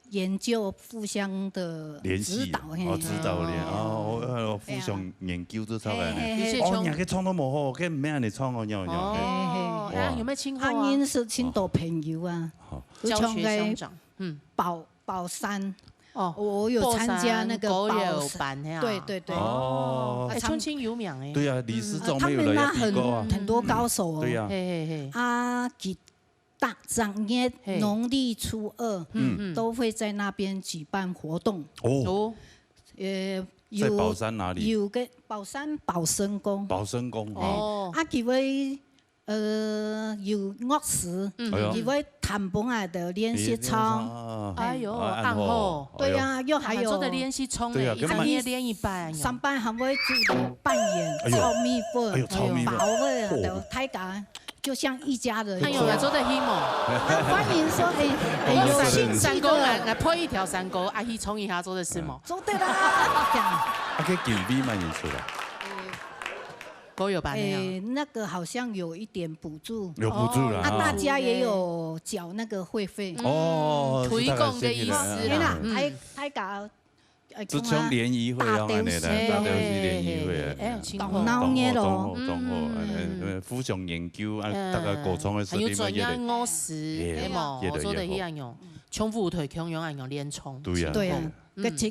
研究、互相的指導。指導咧，哦，互相研究都出來。哦，人家唱得冇好，佢唔咩人哋唱我樣樣。哦，有咩稱號啊？認識青島朋友啊，教學相長。寶山哦，我有參加那個寶山，對對對，哦，春青有名誒，對啊，李思忠沒有來比過啊，很多高手哦，對啊，啊，大正月農曆初2，都會在那邊舉辦活動，哦，在寶山哪裡？有個寶山寶生宮，寶生宮哦，啊，幾位。有樂師，幾位彈本來的練習唱，哎呦，暗號，對呀，又還有做的練習唱誒，一夜練一班，上班還會自己扮演炒米粉，包的大家就像一家人。哎呦，做得戲嘛，歡迎說有興趣的，來配一條山歌，阿姨衝一下做的是嗎？做得啦，啊，佢叫咩嘛演出啊？都有吧？那個好像有一點補助，有補助啦。啊，大家也有繳那個會費。哦，推廣的意思啦。大家就像聯誼會咁樣嘅，大家去聯誼會誒，當鬧嘢咯。互相研究啊，大家歌唱嘅時候點樣嘢嚟？還有專業樂師，係冇？我做得一樣樣，唱舞台強樣樣練唱。對啊。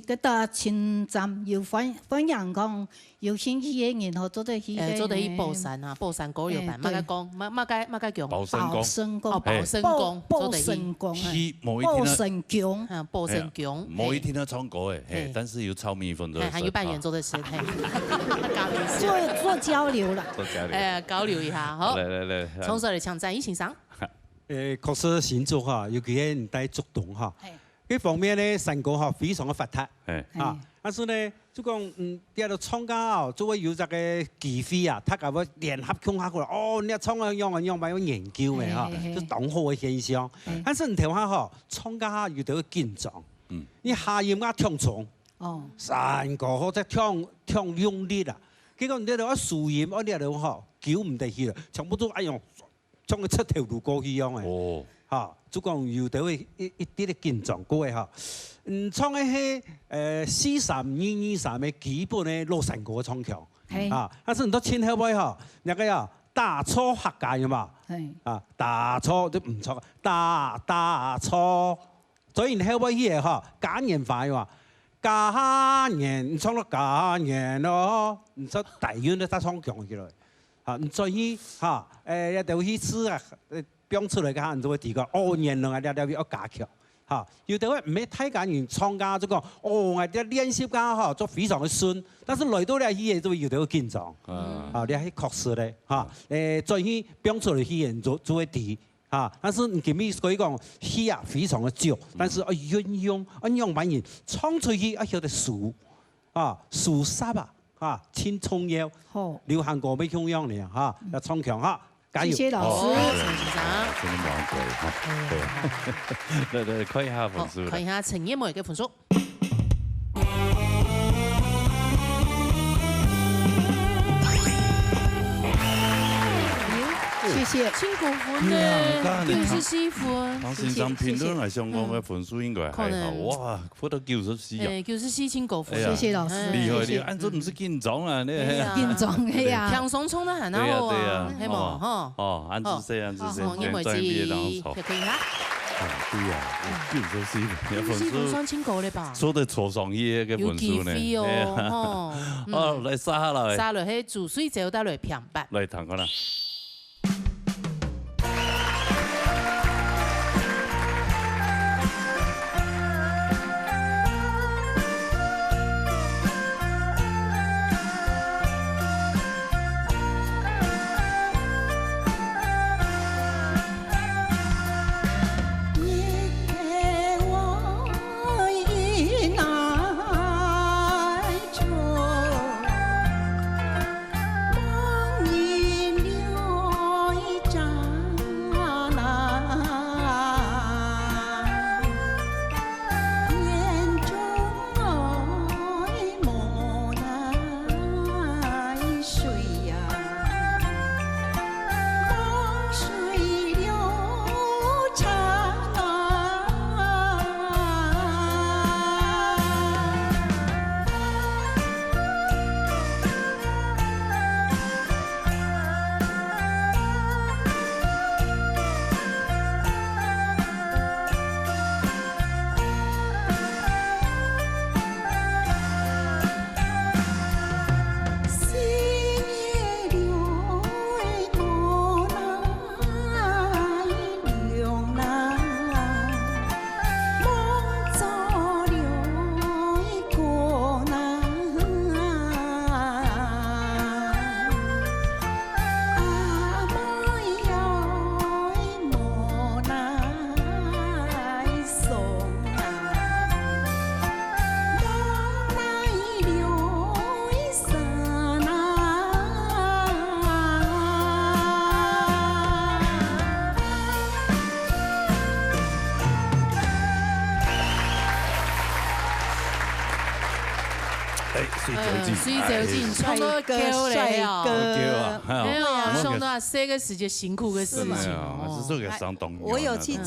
個搭前站要分人講，有興趣嘅人學做得去。做得去寶山啊，寶山歌謠版，乜個講？乜個講？寶生宮。哦，寶生宮，做得去。寶生宮。寶生宮。冇一天都唱歌誒，但是有炒米粉都。還有扮演做的事，做交流啦。做交流。交流一下，好。嚟，從這裡搶戰，一起上。確實星座哈，尤其係唔帶觸動哈。这方面呢，成果哈非常的发达。啊，但是呢，就讲第个厂家哦，作为有这个机会啊，他甲我联合共下过来，哦，你厂啊样买有研究的哈，这同好的现象。但是台湾哈，厂家有得紧张，你下游啊跳床，成个好在跳用力啦。结果你哋树叶，我哋就吼救唔得去啦，全部都哎呦，冲个出条路过去样诶。哦，哈，就讲有得一啲嘅紧张过诶哈。创嘅係4323嘅基本嘅落成個廠橋，啊，但是你都簽後尾嗬，那個呀大錯客家嘅嘛，啊大錯都唔錯，大錯，所以你後尾嘢嗬假年化嘅話，假年唔創到假年咯，唔出大院都得創強起來，啊，唔再去嚇一條去吃啊，標出來嘅人就會提個2年兩日要加強。嚇，有啲唔係睇緊完廠家就講，哦，我啲練習家嚇做非常嘅順，但是來到呢啲嘢都要到緊張，啊，你係確實咧嚇，再去表出嚟啲人做會啲嚇，但是唔見咩所以講戲啊非常嘅少，但是運用反而創出去曉得數啊數沙啊千重要，流行歌咩咁樣嚟嚇，要創強嚇。謝謝老師，陳先生，真係冇鬼哈，對，對，看一下分數，看一下陳燕梅嘅分數。謝謝，9分呢，94分。當時上評論嚟上講嘅分數應該還好，哇，攞到94啊，94.9分。謝謝老師，厲害厲害，按這唔是緊張啊，你緊張係啊，輕鬆衝得很好啊，係冇哈？哦，按姿勢，燕梅姐，可以啦。對啊，94分數算清高咧吧？說得錯上去嘅分數呢？哦，來沙下來，沙落去煮水就得來平白。來談講啦。水酒精唱到夠咧啊！沒有啊，唱到這個是件辛苦的事情。我有去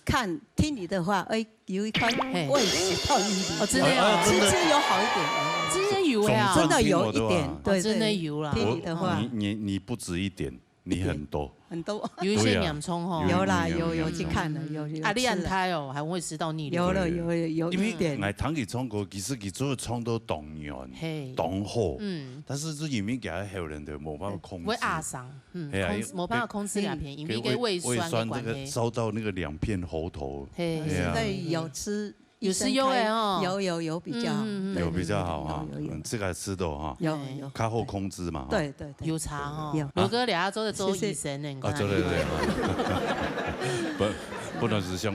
看，聽你的話，有一款胃食道逆流，真的啊，其實有好一點，真的有啊，真的有一點，對，真的有啦。聽你的話，你不止一點，你很多。很多，有一些洋蔥哈，有啦，有去看了，有。阿你安胎哦，還會食道逆流。有一點。因為糖佢創過，其實佢做創到動員、動火，但是這裡面嘅後人就冇辦法控制。會壓傷，冇辦法控制兩片，因為個胃酸嘅關係。燒到那個兩片喉頭。現在有吃。有吃有誒哦，有比較好，有比較好哈，這個吃到哈，有，較好控制嘛，對，有差哈，羅哥倆做的做醫生呢，啊，對，不，不能是像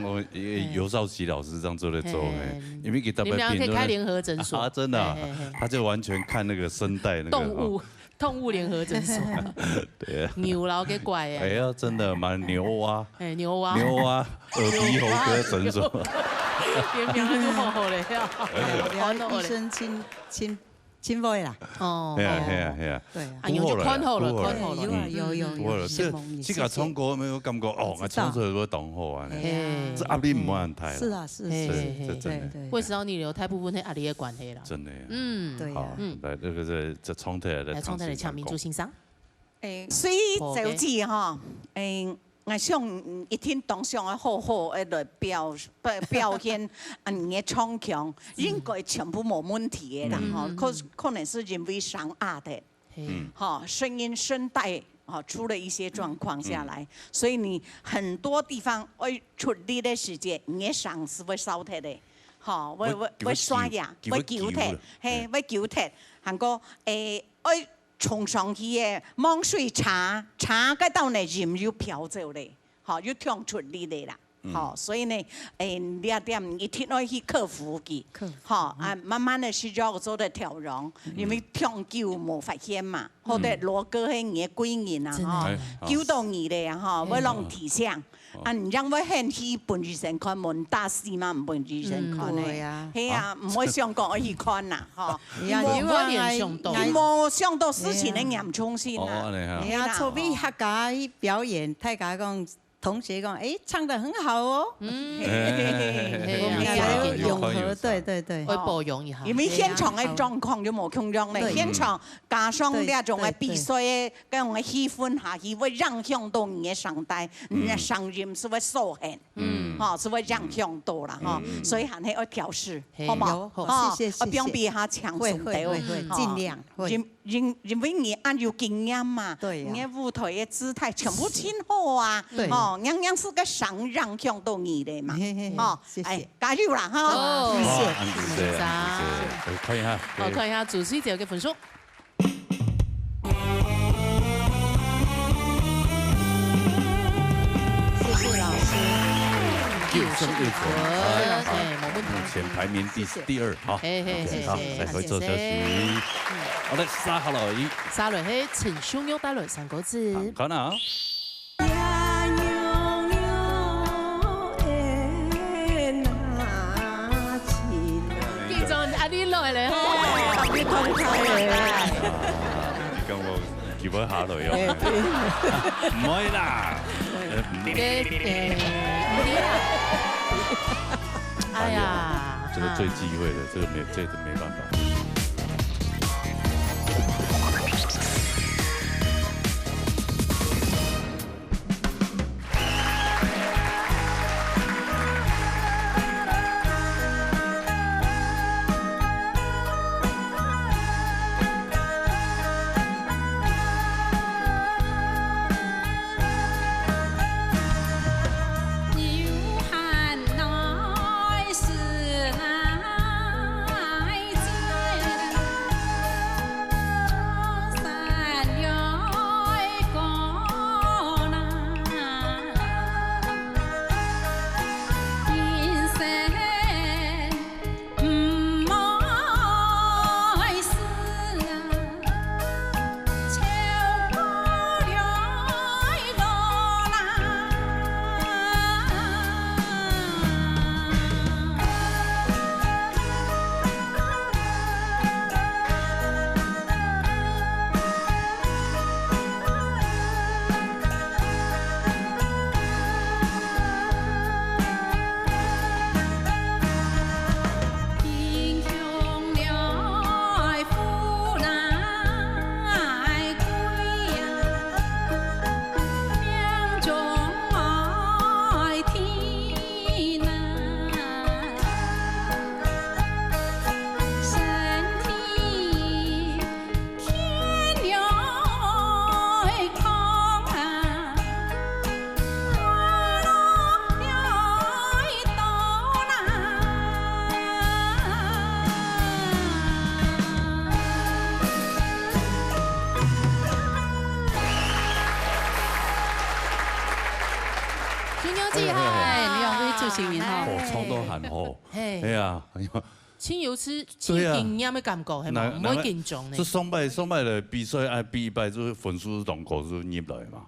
尤少奇老师这样做的做哎，因为给他们你们俩可以开联合诊所啊，真的，他就完全看那个声带那个动物联合诊所，对，牛老给拐哎，哎呀，真的蛮牛蛙，牛蛙，耳鼻喉科诊所，名字就好好嘞，医生亲妹啦，哦，系啊，对，啊，用就看好了，有，这个唱歌没有感觉哦，我唱出来个动好啊，这压力唔安太，是啊，是，真的，胃食道逆流大部分係壓力嘅關係啦，真的，對啊，來那個就唱出來嚟唱民族欣賞，所以就知哈，我想一天當上嘅好好來表現你嘅唱腔，應該全部冇問題嘅啦，可能是因為上壓的，聲音聲帶出了一些狀況下來，所以你很多地方會出力的時間，你嘅嗓是會燒脫的，會刷牙，會糾脫，會糾脫，韓國會。沖上去嘅網水茶嗰度呢，鹽要飄走咧，要跳出嚟咧啦，所以呢，呢一點一天可以去克服佢，慢慢的需要做得調整，因為跳久冇發現嘛，或者攞個係嘢貴人啊，久到你咧會讓提升。你讓我很喜本醫生看門大師嘛，唔本醫生看咧，係啊，唔會想講我去看啦，冇想到事情的嚴重性啊，係啊，除非客家表演，大家講。同學講，哎，唱得很好哦。融合，對，會包容一下。因為現場嘅狀況就冇咁樣咧，現場加上呢種嘅比賽嘅咁樣嘅氣氛下去，會影響到你嘅聲帶，你嘅聲音是會受限，是會影響到啦，所以還係要調試，好冇？謝謝。不要比他強順啲，會，盡量。因為你按有經驗嘛，你嘅舞台嘅姿態全部挺好啊，樣樣是個聲影響到你的嘛，謝謝，加油啦哈！謝謝，看一下，好，看一下主持者嘅分數。謝謝老師。又勝又準，冇問題。目前排名第二，好，好，來回做消息。好的，沙來係陳秀妞帶來3個字。看啊。記咗阿啲來咧，特別痛快嘅。咁我叫佢下來啊。唔可以啦。哎呀，這個最忌諱的，這個沒辦法。哎，你用这做成员哈，创都很好，哎呀，亲友吃亲经验的感觉，系嘛？唔會緊張呢。即上擺嚟比賽，愛比一擺就分數同個數入來嘛，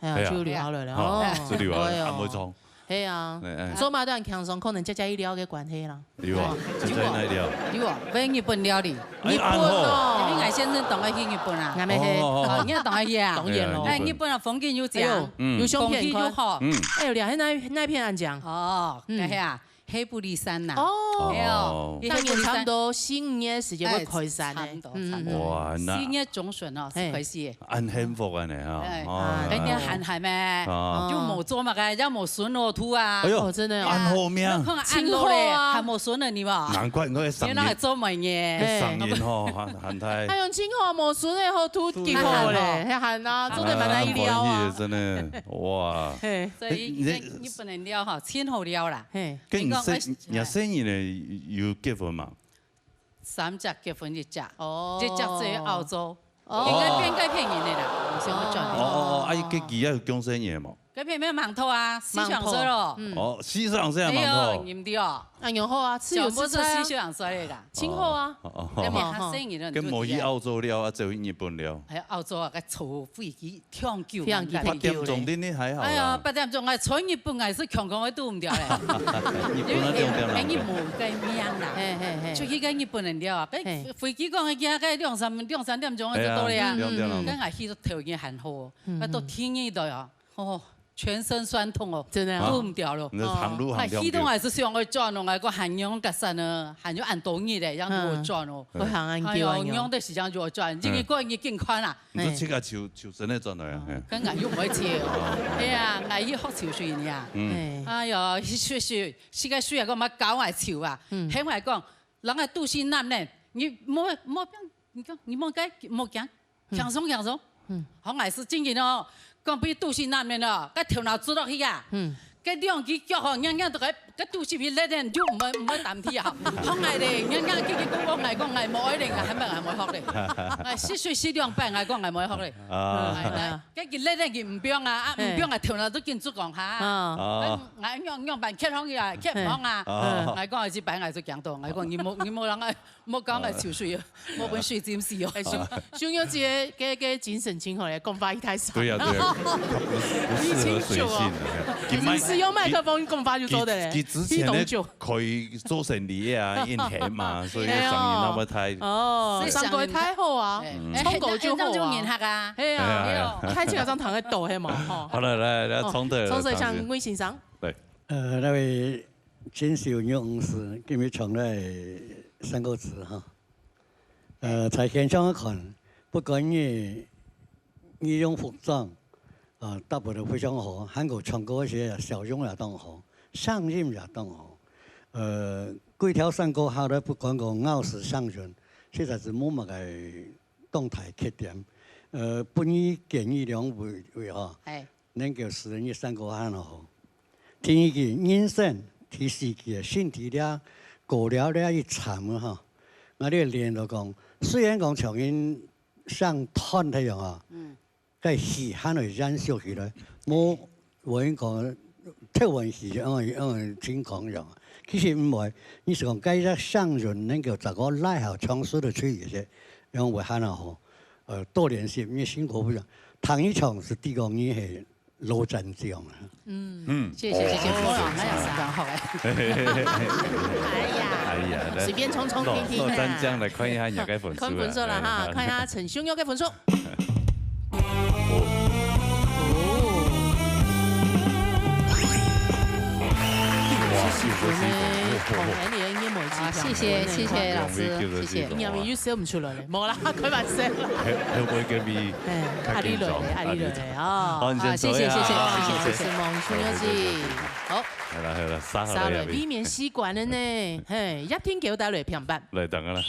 嚇。係啊，就聊下來啦。哦，就聊下，唔會錯。係啊，所以嘛都人輕鬆，可能只醫療嘅關係啦。有啊，只哪料？有啊，買日本料理。日本哦，你魏先生當去日本啊？啱未去？哦，你當去啊？當然咯。哎，日本啊，風景又正，有相片又好。哎呦，聊那片安講。哦，係啊。黑布里山呐，哦，大概差不多4-5年時間會開山咧，哇，4月中旬哦，開始。很幸福啊你嚇，跟啲寒係咩？就冇做嘛嘅，又冇筍落土啊。哎呦，真的，安好命，安好咧，還冇筍啊你嘛？難怪我係原來係做乜嘢？上年嗬，寒太。係用青河冇筍咧，好土幾好咧，係寒啊，做得蠻難一料啊。真的，哇！所以日本人料哈，千好料啦。廿4年嚟要結婚嘛？3隻結婚1隻，一隻在澳洲，應該變改便宜嚟啦，唔想我賺。哦，阿姨嘅幾日講生嘢冇？改片咩饅頭啊，40歲咯。哦，40歲饅頭。唔對哦，用好啊，吃有吃菜。40歲嚟㗎，清好啊。咁冇去澳洲了，啊，就去日本了。係澳洲啊，個坐飛機搶救。8點鐘啲呢還好。哎呀，8點鐘我坐日本係是強強都唔掉咧。日本因為冇計命啦，出去跟日本人了啊，飛機講嘅嘅2-3點鐘就到了啊。跟我去到條件很好，到天呢度啊，哦。全身酸痛哦，真的都唔掉咯。係系統還是上去轉咯，個寒陽嘅山呢，寒陽按多熱咧，讓我轉咯。個寒安叫啊，陽的時間就轉，今年過年更寬啦。你都切下潮神咧轉來啊？跟我又唔會切，係啊，我要學潮水呢。哎呀，世界水啊，個乜搞埋潮啊？聽話講，人係都市男咧，你冇你冇計冇驚，輕鬆。好礙事經驗哦。講比都市南面咯，個頭腦知道去啊，個兩支腳嗬，硬都個都市邊咧咧就唔係淡啲啊，好捱咧，硬講捱冇愛咧，係咪係冇學咧？4歲4兩班捱講係冇學咧，個佢咧佢唔標啊，唔標啊頭腦都見足講下，捱樣辦劇行嘅劇唔行啊，捱講係只班捱就講到，捱講你冇人捱冇講係潮水啊，冇本水佔事哦，想要自己嘅精神情況嚟講法一太少。對啊，不適合水性的。使用麥克風講法就多的咧。之前咧，佢做生意啊，演戲嘛，所以生意那麼太。哦，生意太好啊，衝過就好啊。演客啊，係啊，開車嗰張糖喺度係嘛？好了，來，從頭。從頭向魏先生。對。那位金秀勇士，今日唱了3個字哈。在現場看，不管你儀容服裝。搭配得非常好，韓國唱歌嗰些笑容也當好，聲音也當好。幾條山歌下來，不管講傲視鄉人，實在是冇乜嘅動態缺點。本意建議兩位哈，能夠使人嘅山歌很好。第一個人生第四個身體咧過了咧一場哈，我哋練到講，雖然講長音像攤一樣啊。個戲喊嚟燃燒起來，冇我講跳完戲因為情況樣，其實唔係，你是講計只鄉人能夠在個內行唱詩的吹嘅啫，因為喊得好，多練習，你辛苦不了。唐一唱是第2年係羅振江啊。謝謝，我讓他有時間學哎呀，隨便衝聽聽羅振江嚟看一下人家分數。看分數啦哈，看下陳秀玉嘅分數。謝謝老師，謝謝。你係咪要寫唔出來咧？冇啦，佢話寫。係會嘅咪？阿李雷，哦，謝謝，望穿咗先。好。係啦，沙雷避免習慣了呢，嘿，一天幾帶嚟平板。嚟等啦。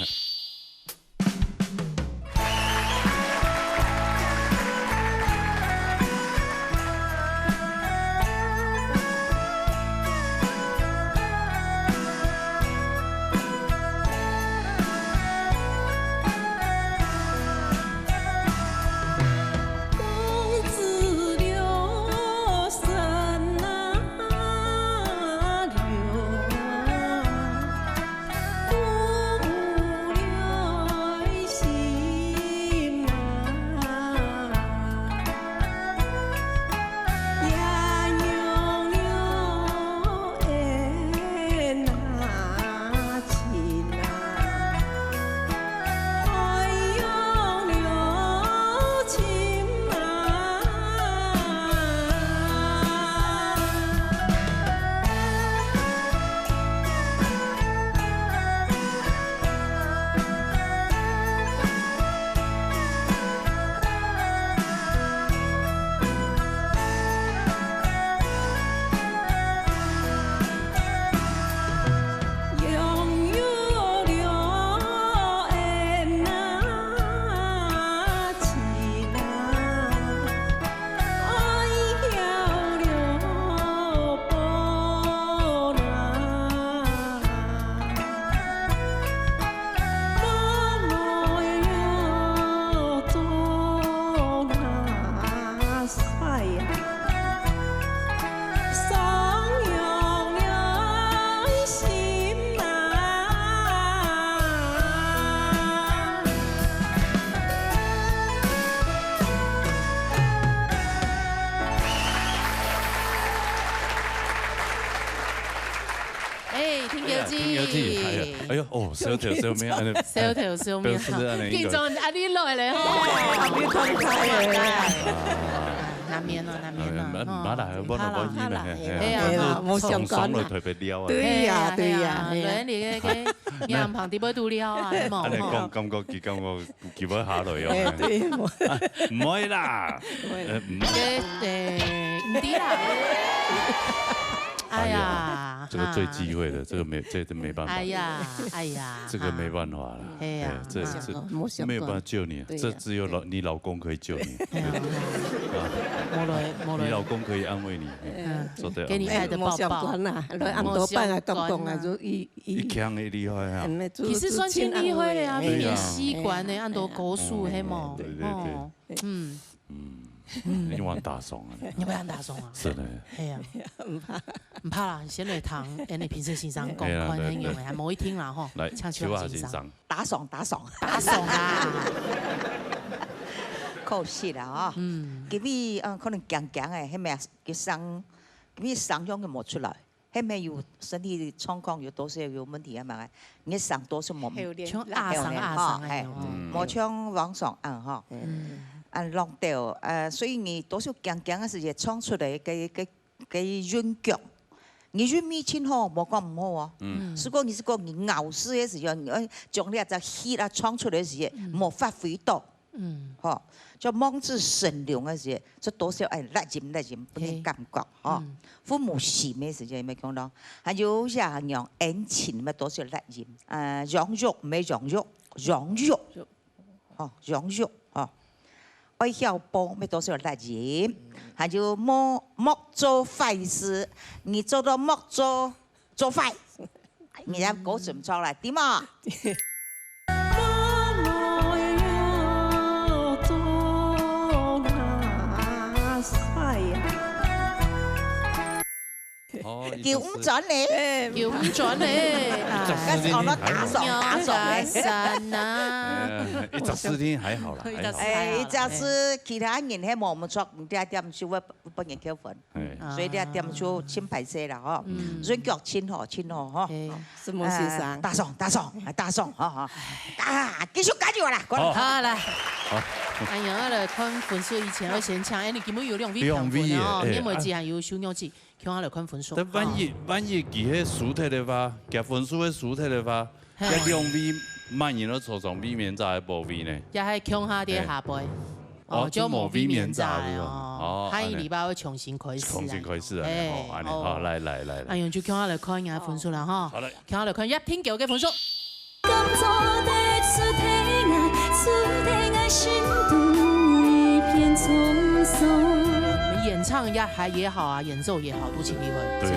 聽腳趾。哎呦，哦，小條小面，小條小面。見咗阿啲來嚟難免啊，難免啊。唔怕啦，幫我幫醫啦。係啊，冇上講啦，特別撩啊。對呀，對呀。女你嘅人旁啲杯度撩啊，冇。你講感覺結咁我叫佢下來啊。唔可以啦。唔啲啦。哎呀，這個最忌諱的，這個沒辦法。哎呀，這個沒辦法了。哎呀，這沒有辦法救你，這只有你老公可以救你。你老公可以安慰你，說對。給你愛的抱抱。來按多辦啊，動動啊，就一強的厲害啊。其實算親厲害的啊，比你吸管的按多高數係冇。對對對。你玩大爽啊！你玩大爽啊！是的。係啊，唔怕啦，先嚟談，你平時先生講開聽用嘅，冇一聽啦嗬。來，秋華先生。打爽啊！可惜啦嗬。今日可能強強嘅，係咪啊？佢生，今日生養嘅冇出來，係咪有身體狀況有多少有問題係咪？你生多少冇？像壓生係，冇像往上按嗬。浪掉所以你多數強強嘅時間創出嚟嘅韻腳，你韻味清好，冇講唔好啊。如果你是講你咬絲嘅時候，你將你隻血啊創出嚟嘅時間冇發揮到，嗬，就望住神龍嘅時候，就多少辣鹽，不能感覺嗬。父母洗咩時間咪講咯，還有人用恩情咪多少辣鹽，羊肉咩羊肉，羊肉。愛曉煲咩多少辣鹽，還有莫做壞事，你做到莫做壞，你家狗怎麼做啦？點啊？叫五轉嚟，叫五轉嚟，跟住我打爽神啊！14天還好啦，就是其他人係冇咁做，唔啲點數會幫人扣分，所以啲點數先排泄啦嗬，所以腳清好嗬。是冇先生，打爽，嗬，繼續加油啦！好來，哎呀，我來看分數以前我先搶，你根本有兩位評分哦，因為只係有小鳥子。看下來看分數。但萬一佢係輸體的話，夾分數係輸體的話，一兩位萬人都坐上避免炸係無位呢？又係強下啲下輩，就冇避免炸哦。下一禮拜會重新開始。重新開始啊！好，來。哎呀，就看下來看下分數啦哈。好嘞。看下來看1.9嘅分數。演唱也好啊，演奏也好，都請你會。對。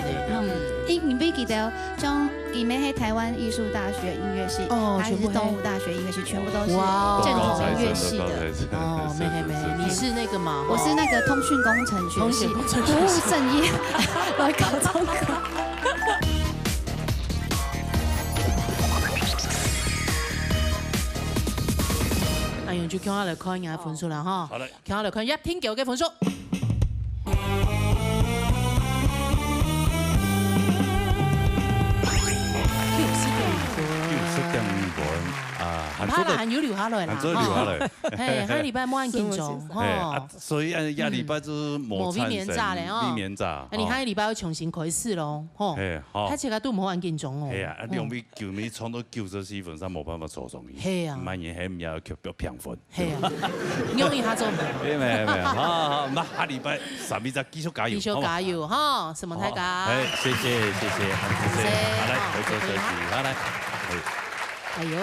你記得將你們喺台灣藝術大學音樂系，還是東吳大學音樂系，全部都是正統音樂系的。哦，沒，你是那個嘛？我是那個通訊工程學系，不務正業，來搞這個。哎呀，就看下來看下分數啦哈。好嘞。看下來看1.9嘅分數。怕啦，還要留下來啦，係，下禮拜冇按緊張，所以下禮拜就冇避免炸咧，避免炸。你下禮拜要重新開始咯，嗬，睇起來都冇按緊張哦。係啊，兩位球迷創到90基本上冇辦法坐上去，係啊，唔係嘢係唔有腳平分，係啊，用一下做唔到。咩，好，那下禮拜3日再繼續加油，繼續加油，哈，什麼大家？謝謝，好來，回做設計，好來，哎呦。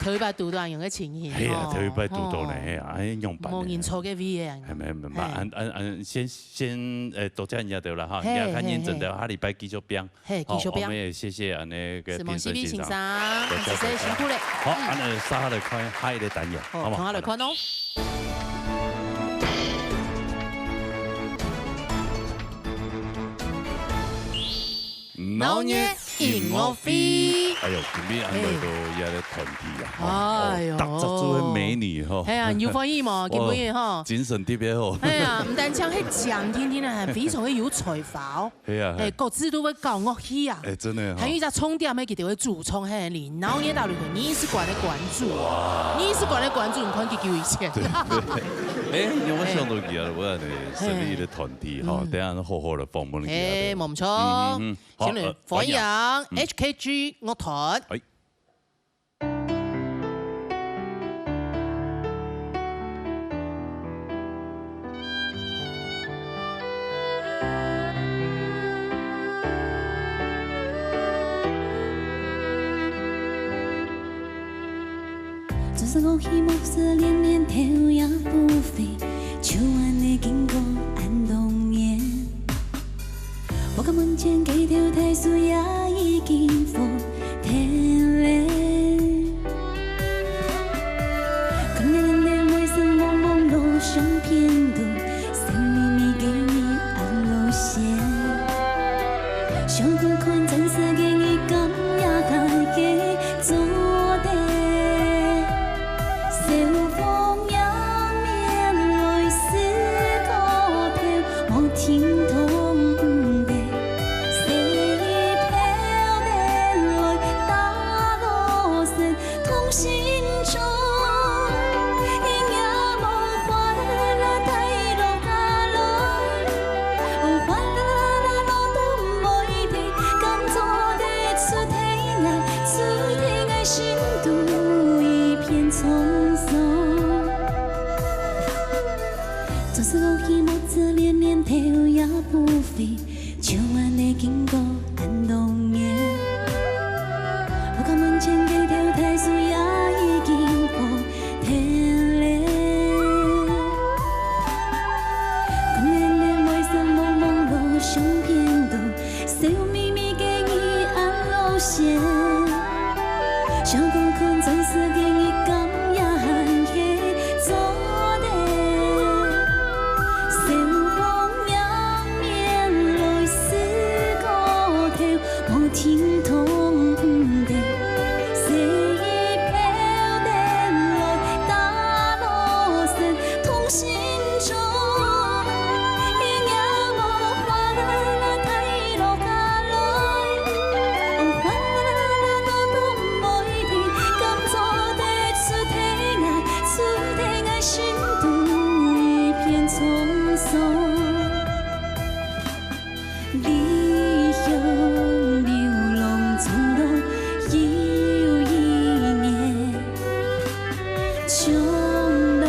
頭一擺讀到用嘅情形，係啊，頭一擺讀到咧，用辦。冇認錯嘅 V 嘅。係咪？先多謝人家對啦哈，人家看認真的，下禮拜繼續編。係，繼續編。我們也謝謝那個編審先生，謝謝辛苦咧。好，稍後來看下一個單元，好嘛？看下來看咯。鬧熱。音乐会。哎呦，今天安排到遐个团体啊，哎呦，搭十组美女吼。哎呀，有欢喜嘛，基本哈。精神特别好。哎呀，唔但像迄蒋天天啊，非常的有才华。哎呀，哎，各自都会搞乐器啊。哎，真的。还有一只充电咪，佢哋会主充喺里，然后呢，大陆的你是馆的馆主，你是馆的馆主，你看佢叫以前。哎，我想到佢啊，我哋成立的团体哈，等下好好的访问佢。哎，冇错。小女火影 HKG 乐团。就算我希望是连连跳也不飞，像安尼经过安冬夜。我甲门前几条太树也已经风天嘞。可能连微声朦朦路上片段，小秘密给你安路线。想看看真实给你感也该给做的。小风扬面来思高头，无听痛的。谁飘的来打落身，痛心中。就算我希望这连连跳也不飞，像安尼经过安冬夜。我甲门前几条太树也已经风天嘞。可能连微声朦朦路上片段，小秘密给你安路线。想看看真实给你感也含起做的。小风扬面来思高头，无听痛的。谁飘的来打落身，痛心中。离乡流浪从容又一年，将来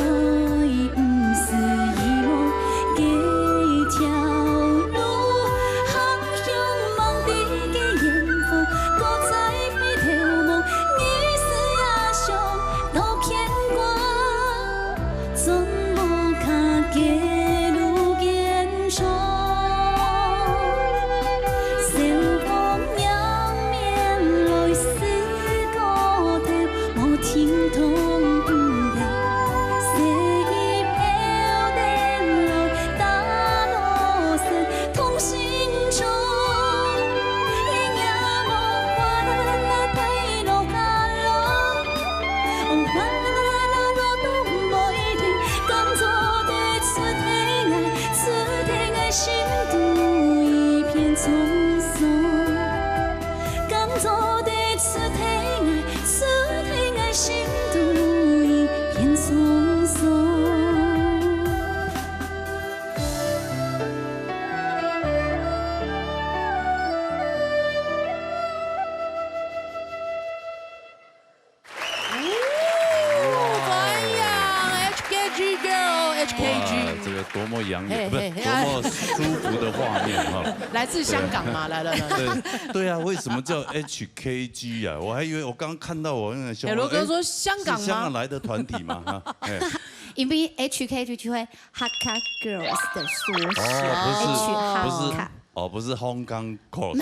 不是遗忘几条路，航向梦的远方，搁再飞眺望，你是也想都牵挂，怎么卡给路延长？听痛的，谁飘的来打落身，痛心中。伊也无法带路下落，法路都无一定，甘做得出体爱，出体爱心度一片沧桑，甘做得出体爱，出体爱。心度一片沧桑。HKG girl，HKG， 这个多么养眼，不是多么舒服的画面哈！来自香港嘛，来了。对啊，为什么叫 HKG 啊？我还以为我刚刚看到我那个小罗哥说香港吗？香港来的团体嘛哈。因为 HKG 就会 Hakka Girls 的缩写。不是 Hong Kong Girls，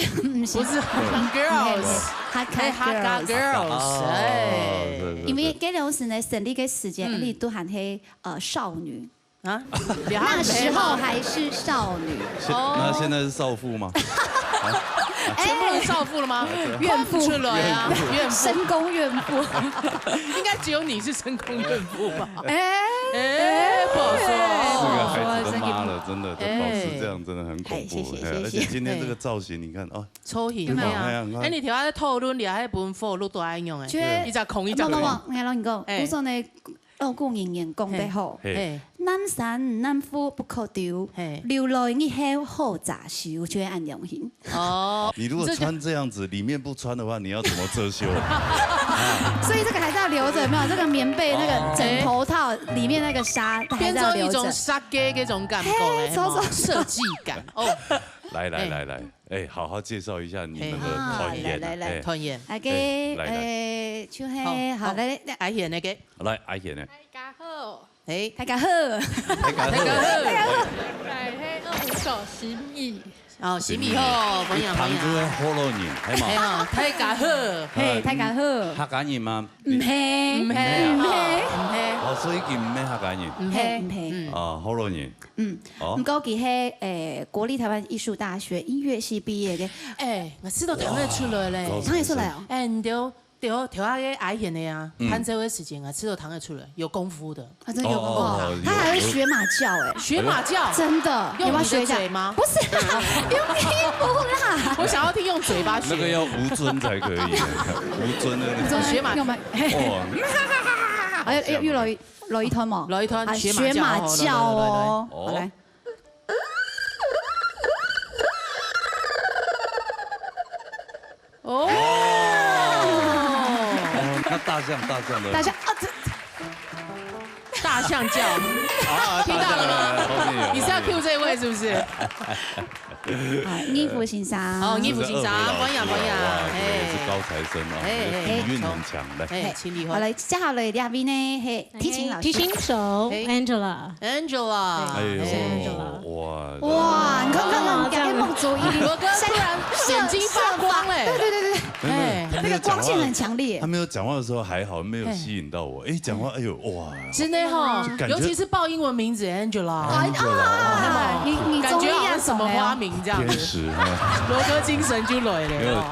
不是 Hong Kong Girls，Hakka Girls， 哎，因为 Girls 呢成立的时间，你都喊黑少女啊，那时候还是少女。那现在是少妇吗？全部都是少妇了吗？怨妇出来啊，怨妇，深宫怨妇，应该只有你是深宫怨妇吧？不好说，是个孩子的妈了，真的，保持这样真的很恐怖。而且今天这个造型，你看哦，抽型没有？哎，你条在讨论，你还本副录多爱用哎，一只空一只空。我跟你讲，我说呢。老公人言讲得好，南山南府不可丢，留来你还好杂修，就会按良心。哦，你如果穿这样子，里面不穿的话，你要怎么遮羞？所以这个还是要留着，有没有？这个棉被那个枕头套里面那个纱，还是要留着。变成一种纱给那种感觉嘞，设计感哦。来，哎，好好介绍一下你们的团员。来，团员。来给，就嘿，好来，阿贤那个。来，阿贤呢？大家好。哎，大家好。大家好。来，嘿，25首心意。哦，心意好，欢迎。堂哥的好多人，系嘛？系哦，大家好，嘿，大家好。客家人吗？唔系。哦，所以佢唔系客家人。唔系。哦，好多人。唔過佢係國立台灣藝術大學音樂系畢業嘅。我知道彈得出來咧。彈得出來哦。你對，調下個矮顯的呀，彈這位時間啊，知道彈得出來，有功夫的。啊，真有功夫。他還會學馬叫哎。學馬叫？真的。用你的嘴嗎？不是啦，用屁股啦。我想要聽用嘴巴學。那個要吳尊才可以，吳尊的那個。學馬。哇。要來一團嘛？來一團學馬叫哦。好來。哦。那大象的。大象啊，大象叫。听到了吗？你是要 Q 这位是不是？衣服欣賞。哦，衣服欣賞，歡迎。是高材生啊，底蘊很強的。好來，接下來兩邊呢係提琴老師。提琴手 Angela。哇，你看，兩個夢族一樣。羅哥突然眼睛發光嘞。對，那個光線很強烈。他沒有講話的時候還好，沒有吸引到我。哎，講話，哎呦，哇！真的哈，尤其是報英文名字 Angela。你感覺好像什麼花名這樣子。羅哥精神就來了。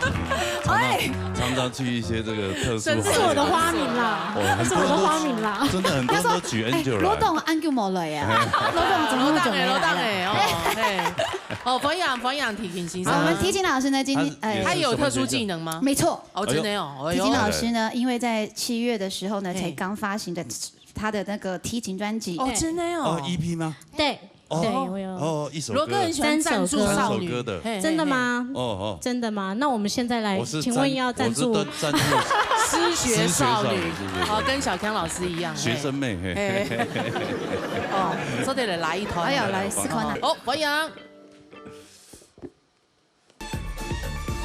常常去一些這個特殊。這是我的花名啦，這是我的花名啦。真的很多人都舉 Angela。羅董安叫冇來啊？羅董怎麼會講？羅董哦，歡迎提琴先生。我們提琴老師呢，今天他有特殊技能嗎？沒錯。哦，真的哦。提琴老師呢，因為在7月的時候呢，才剛發行的他的那個提琴專輯。哦，真的哦。EP 嗎？對。對，我有。哦，一首歌。羅哥很喜歡贊助少女。真的嗎？哦。真的嗎？那我們現在來，請問要贊助？失學少女，哦，跟小康老師一樣。學生妹。哦，所以來一團。哎呀，來4款啊。哦，歡迎。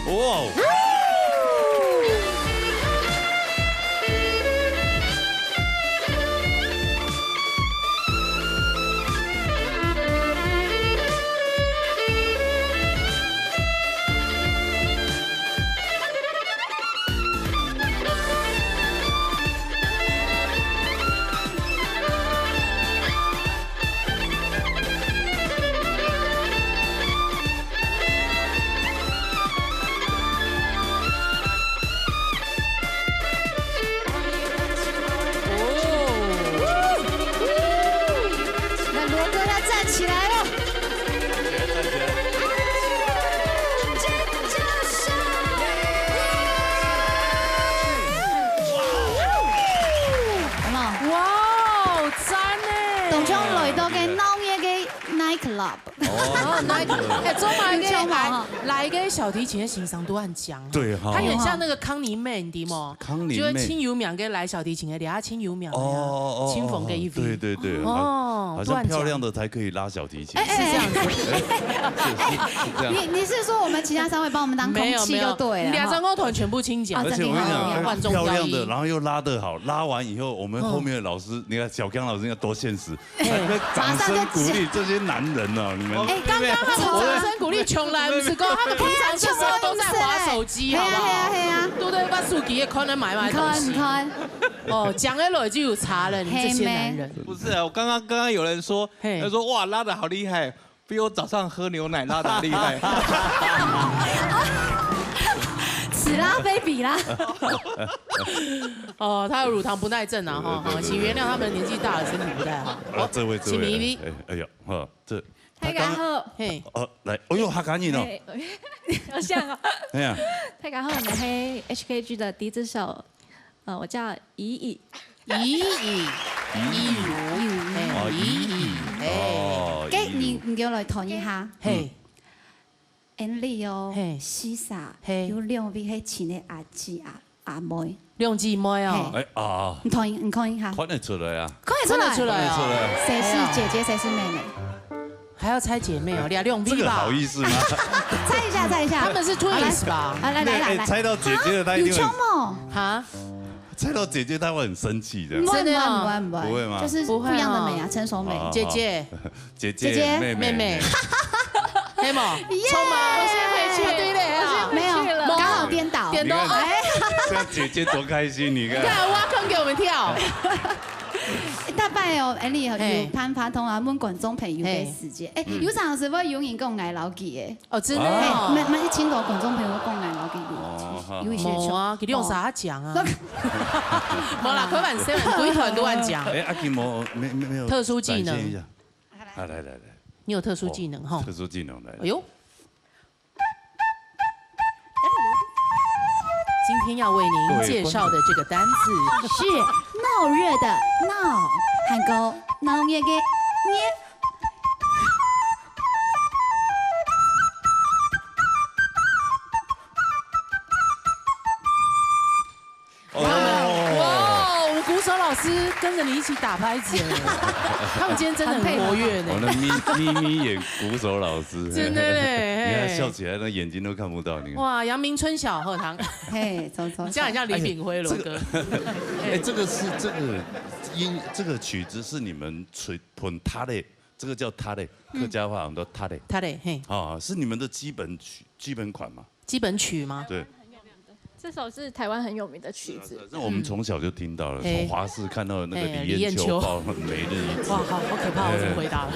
哇！中华嘅来个小提琴的欣赏都很强，对哈，他很像那个康妮妹，你知吗？康妮妹就是轻柔苗跟来小提琴的，俩轻柔苗的，轻缝跟一飞，对，哦，好像漂亮的才可以拉小提琴，是这样子，是这样。你是说我们其他3位帮我们当空气就对了？2张高团全部清奖，而且我跟你讲，漂亮的，然后又拉得好，拉完以后，我们后面的老师，你看小康老师应该多现实，掌声鼓励这些男人哦，你们。刚刚他们掌声鼓励穷人，不是讲他们平常这时候都在滑手机，好不好？对不对？把手机也可能买东西。哦，讲了了就有差了，你们这些男人。不是啊，我刚刚有人说，他说哇拉得好厉害，比我早上喝牛奶拉得厉害。baby 啦。哦，他有乳糖不耐症啊，哈，请原谅他们年纪大了，身体不太好。这位，请你一哎呀，这。大家好，嘿，来，哎呦，好赶紧哦，好像哦，哎呀，大家好，我们是 HKG 的笛子手，我叫怡怡，怡如，嘅你叫來談一下，嘿，Andy 哦，西沙有兩位係前嘅阿姊阿妹，兩姊妹哦，你談一下，看得出來啊，看得出來哦，誰是姐姐，誰是妹妹？还要猜姐妹哦，俩两 B 吧？这个好意思吗？猜一下，猜一下。他们是 twins 吧？来，猜到姐姐的他一定会。有冲哦！哈？猜到姐姐他会很生气的。不会不会吗？就是不一样的美啊，成熟美。姐姐，妹妹。黑毛，冲吗？我先回去。对嘞，没有，刚好颠倒。颠倒。哎，这样姐姐多开心，你看。看挖坑给我们跳。大拜哦，哎，你有潘通啊，問觀眾朋友嘅時間，誒，有陣時會有人講愛老記嘅，哦，真的哦，咪請到觀眾朋友講愛老記，有一些冇啊，佢哋用啥講啊？冇啦，佢玩7鬼團都按講。哎，阿金冇沒有特殊技能。來，你有特殊技能哈？特殊技能來。哎呦。今天要为您介绍的这个单字是闹热的闹，韓國鬧熱嘅熱。哇，我们鼓手老师跟着你一起打拍子，他们今天真的很活跃呢。我的咪眼鼓手老师，真的嘞，你看笑起来那眼睛都看不到，你看。哇，阳明春晓荷塘，嘿，走，这样很像李炳辉罗哥。哎，这个曲子是你们混他的，这个叫他的，客家话很多他的，嘿，啊，是你们的基本款吗？基本曲吗？对。这首是台湾很有名的曲子，那我们从小就听到了，从华视看到那个李艳秋报每日一字，哇，好可怕，我怎么回答了？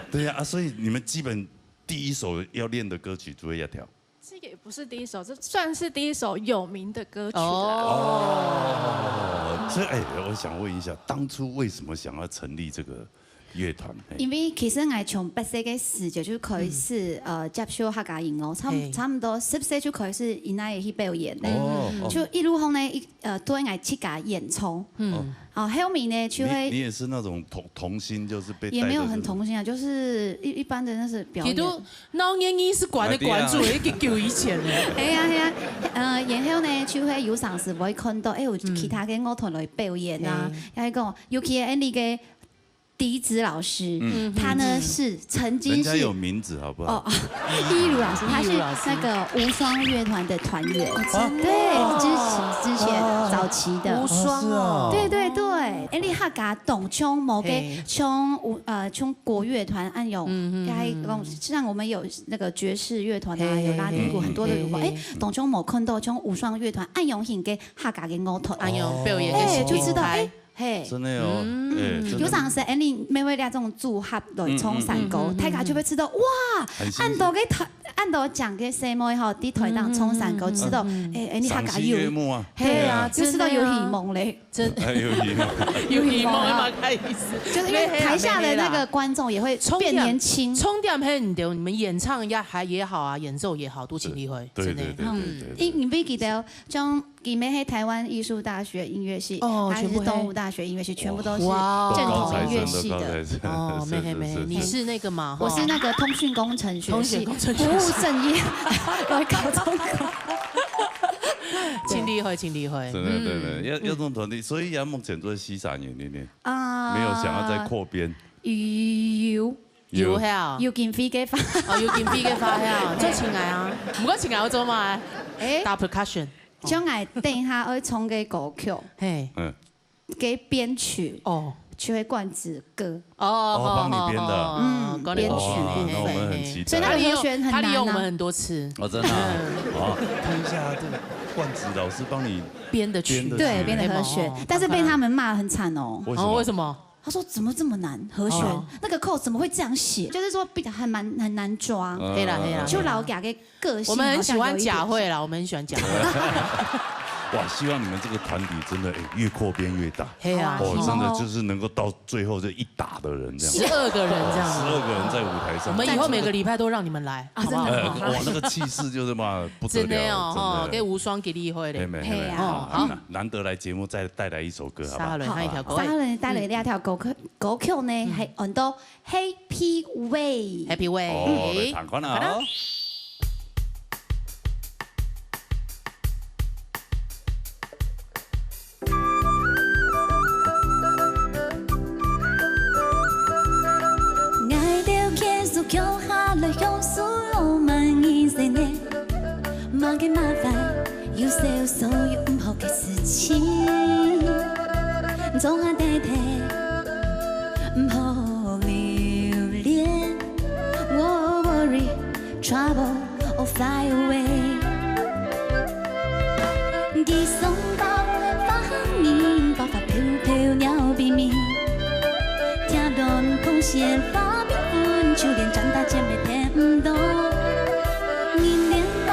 对呀，所以你们基本第一首要练的歌曲就会要跳。这也不是第一首，这算是第一首有名的歌曲了。所以我想问一下，当初为什么想要成立这个乐团？因為其實我從8歲嘅時就開始接受客家音樂，差唔多10歲就開始因來去表演咧，就一路後呢對我去家演出，後面呢就會。你也是那種童星，就是被。也沒有很童星啊，就是一般的那是表演。其實老年醫師館的館主已經叫以前咧。係啊，然後呢就會有陣時會看到有其他嘅樂團來表演啊，又係講尤其係你嘅。笛子老師，他呢是曾經是，人家有名字好不好？一如老師，他是那個無雙樂團的團員，對，之前早期的無雙哦，對，誒你客家懂唱某個唱國樂團按有，像我們有那個爵士樂團啊，有拉丁鼓，很多都有過，懂唱某看到唱無雙樂團按用型嘅客家嘅樂團，按用表演嘅就知道真的哦，有陣時你每位這種組合來唱山歌，大家就會知道哇，按到講嘅細妹吼，啲台當唱山歌，知道你客家有，係啊，就知道有希望咧，真有希望嘛，開意思，就是因為台下的那個觀眾也會變年輕，充電很對，你們演唱也好啊，演奏也好，都盡力會，對，你唔記得將。佢們喺台灣藝術大學音樂系，還是東吳大學音樂系，全部都是正統音樂系的。哦，沒，你是那個嘛？我是那個通訊工程學系，不務正業，來搞這個。請厲害。真的，要這種團隊，所以目前做西沙演練，沒有想要再擴編。要見飛機花，要見飛機花呀！最前藝啊，唔該前藝我做嘛？打 percussion。將來等下會唱嘅歌曲，嘅編曲，就會冠子歌。幫你編的，編曲。那我們很期待。所以那個和弦很難啊。他利用我們很多次。真的。看一下這個冠子老師幫你編的曲，對，編的和弦，但是被他們罵很慘哦。為什麼？他说怎么这么难和弦？那个扣怎么会这样写？就是说比较很难抓。黑啦。就老贾的个性，我们很喜欢贾慧啦，我们很喜欢贾慧。哇，希望你们这个团体真的越扩编越大。真的就是能够到最后这一打的人这样。12个人这样。12个人在舞台上。我们以后每个礼拜都让你们来，好不好？哇，那个气势就是嘛不得了。真的哦，给无双给力会的。好，难得来节目再带来一首歌，好不好？沙伦帶嚟呢一條歌曲呢係很多 Happy Way。Happy Way。哦，彈翻啦。叫下來用數浪漫意思呢，忙嘅麻煩，有時有所有唔好嘅事情，做下地鐵，唔好留戀。我 worry trouble or fly away。寄送到花影，白髮飄飄鳥比美，跳動空線發。就連長大前沒聽唔懂，你臉到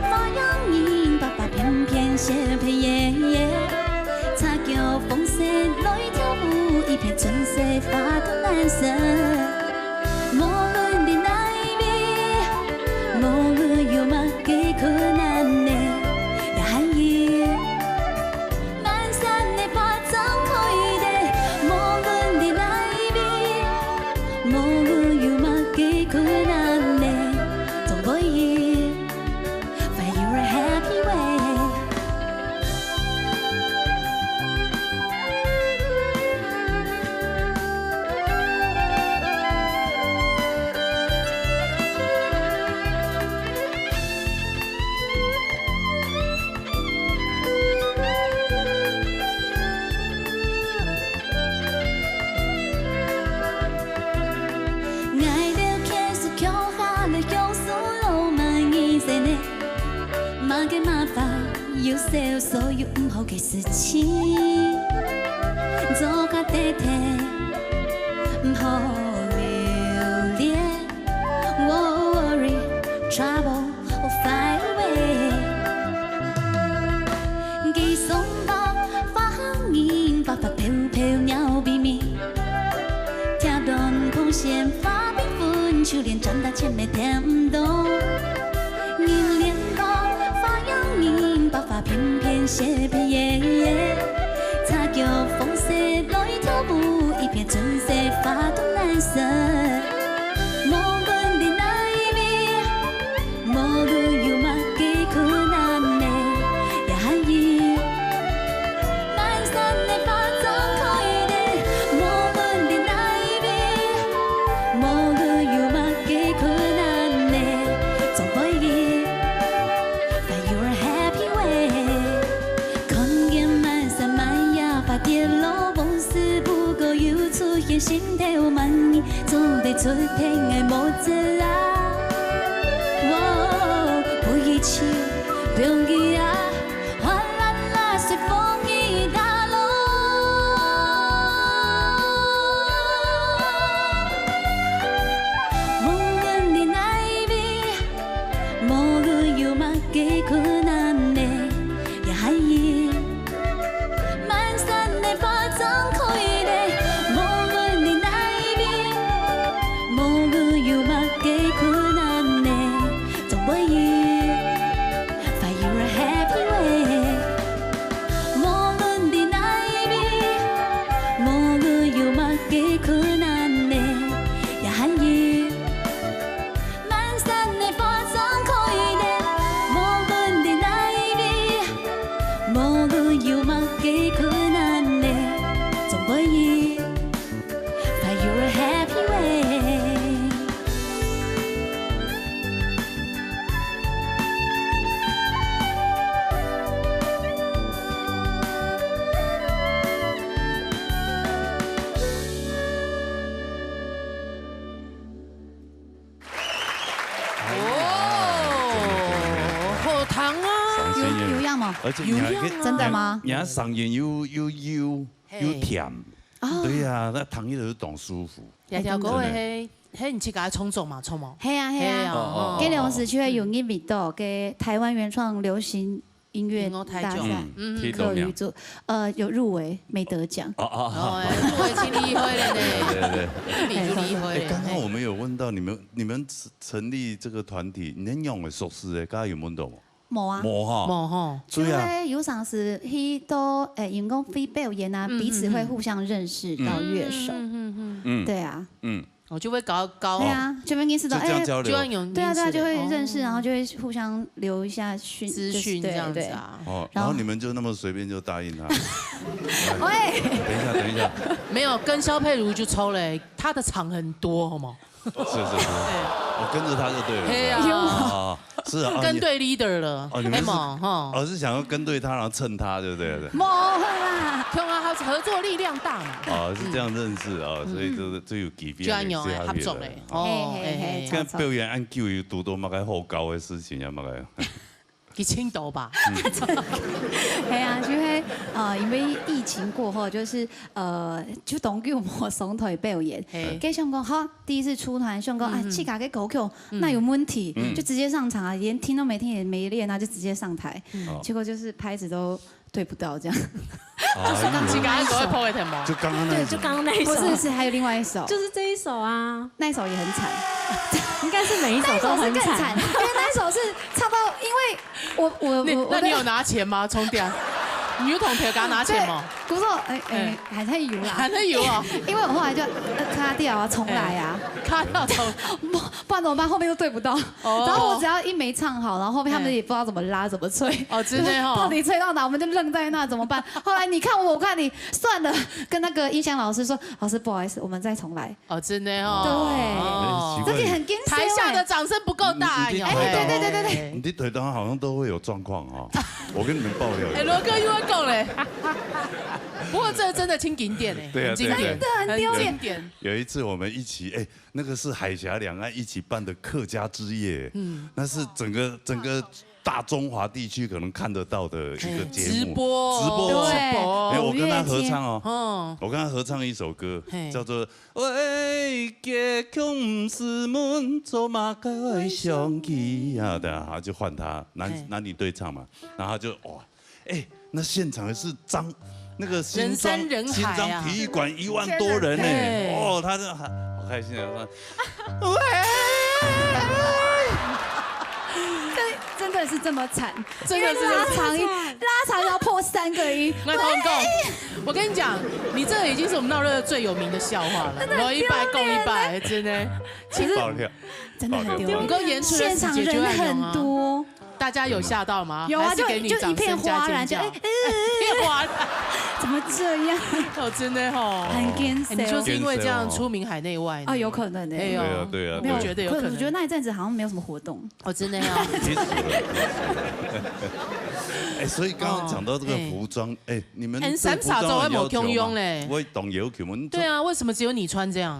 發癢癢，爸爸偏偏寫配夜，擦腳風色來跳舞，一片春色發到藍色，無論在哪一邊，無論有乜嘅困難呢，也可以漫山的花張開的，無論在哪一邊，無論困難呢，總可以 find your happy way。有時有所有唔好嘅事情，做下地鐵，唔好留戀。我 worry trouble or fly away。寄送到花影，白髮飄飄鳥比美，跳動空線發繽紛，就連長大前沒聽唔懂。你臉到發癢癢，白髮偏偏寫配夜，擦腳風色來跳舞，一片春色發到藍色。無論在哪一邊，無論有乜嘅困難呢，也可以漫山的花張開的。無論在哪一邊，無論有乜嘅困難呢，總可以 find your happy way。看見漫山漫野花跌落，往事不過又出現，心跳慢意，總得出天愛莫自啊。不一起，不用給啊，嘩啦啦隨風一打落。無論在哪一邊，無論有乜嘅困難呢，也可以漫山的花張開的。無論在哪一邊，無論有乜嘅困難呢，總可以 find your happy way。無論在哪一邊，無論有乜嘅困難呢，也可以漫山的花張開的。無論在哪一邊，無論有乜嘅困難呢，總可以 find your happy way。好糖啊！有樣嗎？而且你還可以真的嗎？你還嗓音又甜，对呀，那躺一的就懂舒服。条条嗰位迄你去给他冲走嘛，冲嘛。系啊，给龙石区的永音味道，给台湾原创流行音乐大赛，客语组，有入围没得奖。入围去理会了呢，理会。刚刚我们有问到你们成立这个团体，恁用的熟识的，刚刚有问到吗？冇啊，冇哈。就咧有上是迄都员工非表演啊，彼此会互相认识到乐手。对啊。我就会搞。对啊，就会认识到就要有对啊，就会认识，然后就会互相留一下资讯这样子啊。然后你们就那么随便就答应他？喂，等一下，没有跟萧佩如就抽了，他的场很多，好吗？是，我跟着他就对了。对啊，是啊，跟对 leader 了。你们是想要跟对他，然后蹭他，对不对？冇啦，跟他合作力量大嘛。是这样认识啊，所以就有几遍。就按用合作嘞。跟表演按叫有多么个好高的事情啊嘛个。去青岛吧。系啊，就係因為疫情過後，就是就當叫我上台表演，跟香港好第一次出團，香港氣架嘅狗口那有問題，就直接上場啊，連聽都沒聽也沒練啊，就直接上台，結果就是拍子都對不到這樣。就是剛剛那首會嗎？就剛剛那，對，就剛剛那一首。不是，還有另外一首，就是這一首啊，那一首也很慘，應該是每一首都很慘，因為那一首是唱到，因為那你有拿錢嗎？充電？你有同條架拿錢嗎？鼓手還在游啦，還在游啊！因為我後來就卡掉啊，重來啊，卡掉重，不然怎麼辦？後面都對不到。然後我只要一沒唱好，然後後面他們也不知道怎麼拉怎麼吹。哦，真的哦。到底吹到哪？我們就愣在那，怎麼辦？後來你看我看你，算了，跟那個音響老師說，老師不好意思，我們再重來。哦，真的哦。對，這裡很驚喜。台下的掌聲不夠大。哎，對。你的腿當好像都會有狀況啊！我跟你們爆料。哎，羅哥又要講嘞。不過這真的挺經典哎，對啊，真的很經典。有一次我們一起，那個是海峽兩岸一起辦的客家之夜，那是整個大中華地區可能看得到的一個節目。直播。我跟他合唱哦，我跟他合唱一首歌，叫做《喂，家鄉唔是門，做馬該相機》啊，等下就換他男女對唱嘛，然後就哇，那現場是那個新莊體育館1萬多人呢，他就好開心啊！真的是這麼慘，真的是拉長要破3個音。我跟你講，你這個已經是我們鬧熱最有名的笑話了。攞100共100，真的。其實真的很丟臉。不過演出的現場人很多。大家有嚇到嗎？有啊，就一片嘩然，就一片嘩然，怎麼這樣？哦，真的哦，很驚喜。你就是因為這樣出名海內外啊？有可能的。對啊。沒有，我覺得有可能。我覺得那一陣子好像沒有什麼活動。哦，真的啊。所以剛剛講到這個服裝，你們對服裝有要求嗎？我懂要求嗎？對啊，為什麼只有你穿這樣？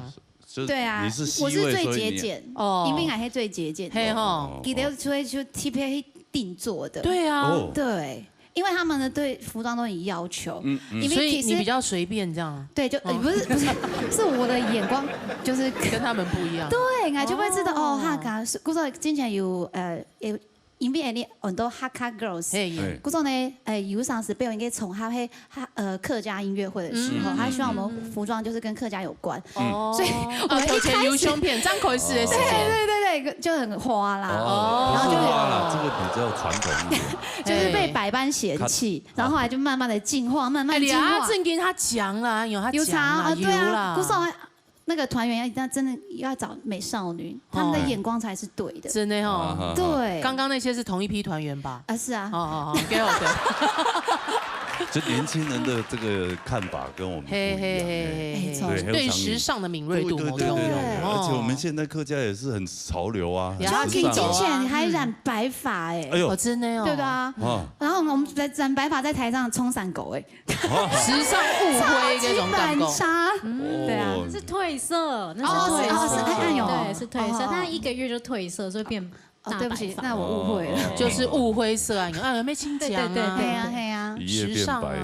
對啊，我是最節儉，因為還是最節儉。嘿吼，記得出去就 TPA 定做的。對啊，對，因為他們的對服裝都很要求。所以你比較隨便這樣。對，就不是，是我的眼光就是跟他們不一樣。對，我就會知道哦，哈卡，故說之前有因為很多哈卡 girls， 故說呢，有上次表演給從他喺客家音樂會的時候，他希望我們服裝就是跟客家有關，所以我們一開始有胸片張口時的時間，對，就很花啦，然後就花啦，這個比較傳統一點，就是被百般嫌棄，然後後來就慢慢的進化，慢慢進化。正跟他講啦，有他講啦，對啊，故說。那個團員要真的要找美少女，他們的眼光才是對的。真的哦。對。剛剛那些是同一批團員吧？是啊。哦，給我的。就年輕人的這個看法跟我們不一樣。對時尚的敏銳度。對。而且我們現在客家也是很潮流啊。就之前你還染白髮哎呦，真的哦。對的啊。然後我們染白髮在台上衝散狗時尚誤會這種感覺。對啊。是褪色，那是褪色，對，是褪色，但1個月就褪色，所以變大白髮。對不起，那我誤會了，就是霧灰色啊，有沒有清潔啊？對啊，一夜變白，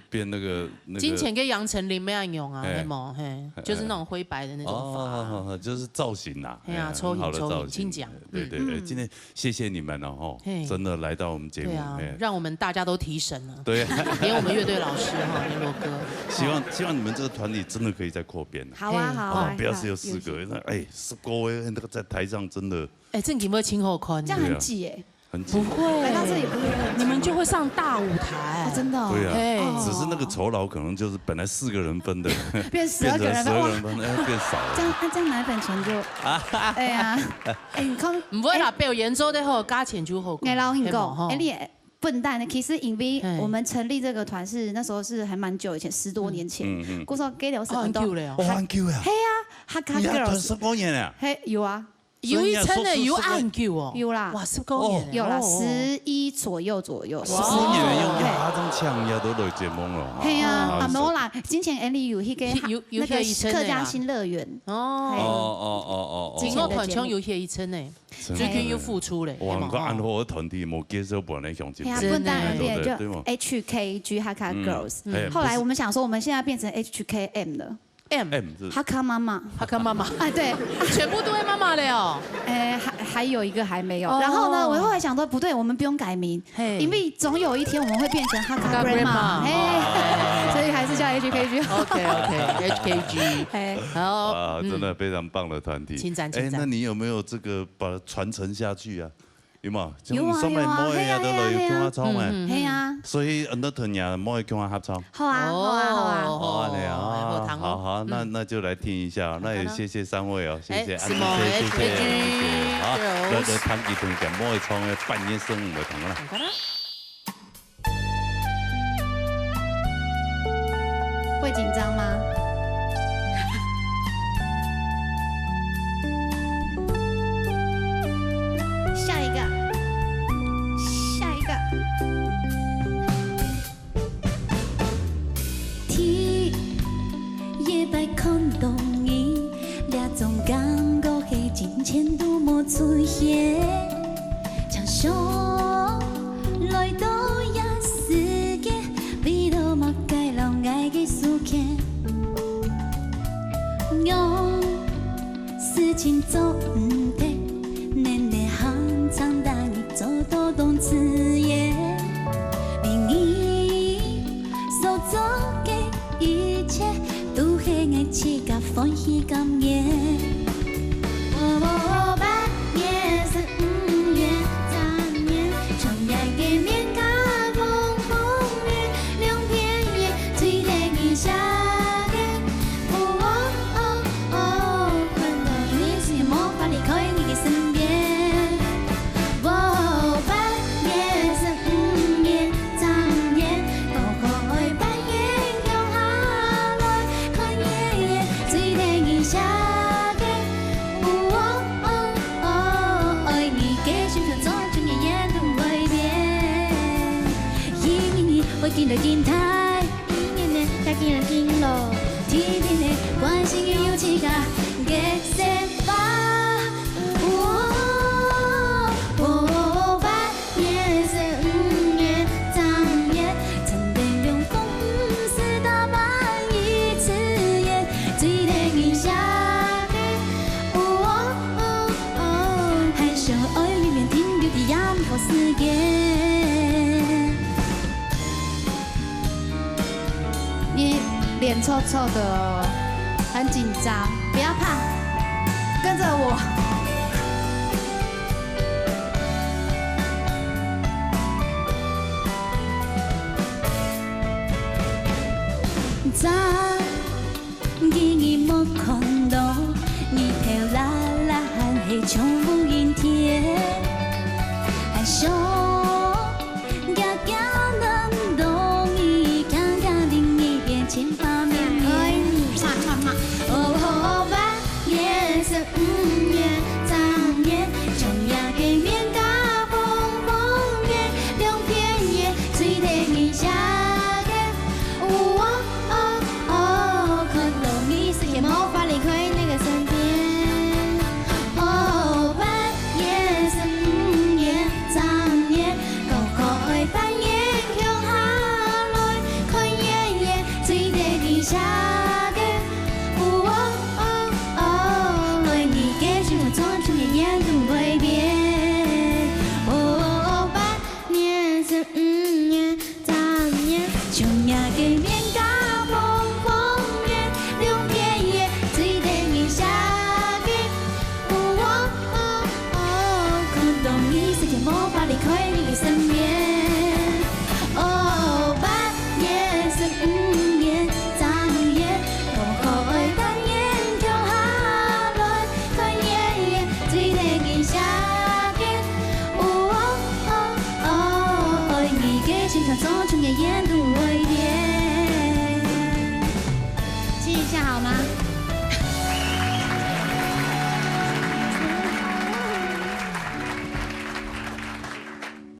变那个金钱跟杨丞琳那样用啊，黑毛嘿，就是那种灰白的那种发，就是造型呐，哎呀，抽影金奖，对，今天谢谢你们哦，真的来到我们节目，让我们大家都提神了，对，连我们乐队老师哈，联络哥，希望你们这个团体真的可以再扩编，好啊，不要只有4个，那10个那个在台上真的，正经会轻后宽，这样很挤耶。不会，来到这里不会，你们就会上大舞台，真的。对啊，只是那个酬劳可能就是本来4个人分的，变12个人分，变少了。这样奶粉钱就，哎呀，你看，唔会啦，表演做的好，加钱就好。哎，老你讲，你笨蛋的，其实因为我们成立这个团是那时候是还蛮久以前，10多年前，嗰時候給了很多，很久了，係啊，哈卡 girls， 10多年了，係有啊。有一層的有按球哦，有啦，哇，10多年，有啦，11左右，10多年用哈種唱也都來節目了。係啊，冇啦，之前 Andy 有那個客家新樂園哦，整個團唱有一層呢，最近有付出嘞。哇，個安好團體冇接受本來向節目，不但就 HKG 哈卡 Girls，後來我們想說，我們現在變成 HKM 了。M 哈卡媽媽，哈卡媽媽，哎對，全部都係媽媽的哦。還有一個還沒有。然後呢，我後來想說不對，我們不用改名，因為總有一天我們會變成哈卡 grandma，所以還是叫 HKG。OK，HKG。好，真的非常棒的團體。稱讚。那你有沒有這個把它傳承下去啊？有冇？有啊，係啊，所以很多團員冇去跟我合唱。好啊，好，那就來聽一下，那也謝謝3位哦，謝謝安姐，謝謝，好，來彈幾段嘅冇去唱嘅半夜生嘅同啦。會緊張嗎？下一個。天夜白看到伊，兩種感覺係真前都冇出現，常想來到一世界，為到乜解老愛嘅事件，用事情做唔得，年年行長大你做到懂自業，令你所做嘅一切都係愛情甲歡喜感覺。8月15月3月，重陽嘅面甲風風雨，兩片葉最靚嘅夏天。看到你是無法離開你嘅身邊。8月15月3月，高海半夜向下來，看夜夜最靚嘅夏天。愛你嘅選擇，終日夜都會變。我見到見太，他見到見落，天天的關心與友情噶嘅釋放。8月15月3月，曾經用風勢打扮一次夜，最靚嘅夏天。害羞愛裡面停留的陽光世界。你臉臭臭的哦，很緊張，不要怕，跟着我。早已沒看到你漂啦啦喊黑穹不陰天，害羞假假能懂你，看看另一邊前方面愛你。8月15月3月，重陽嘅面甲風風雨，兩片葉最靚嘅夏天。看到你是也無法離開那個身邊。8月15月3月。青春的沿路回点，亲一下好吗？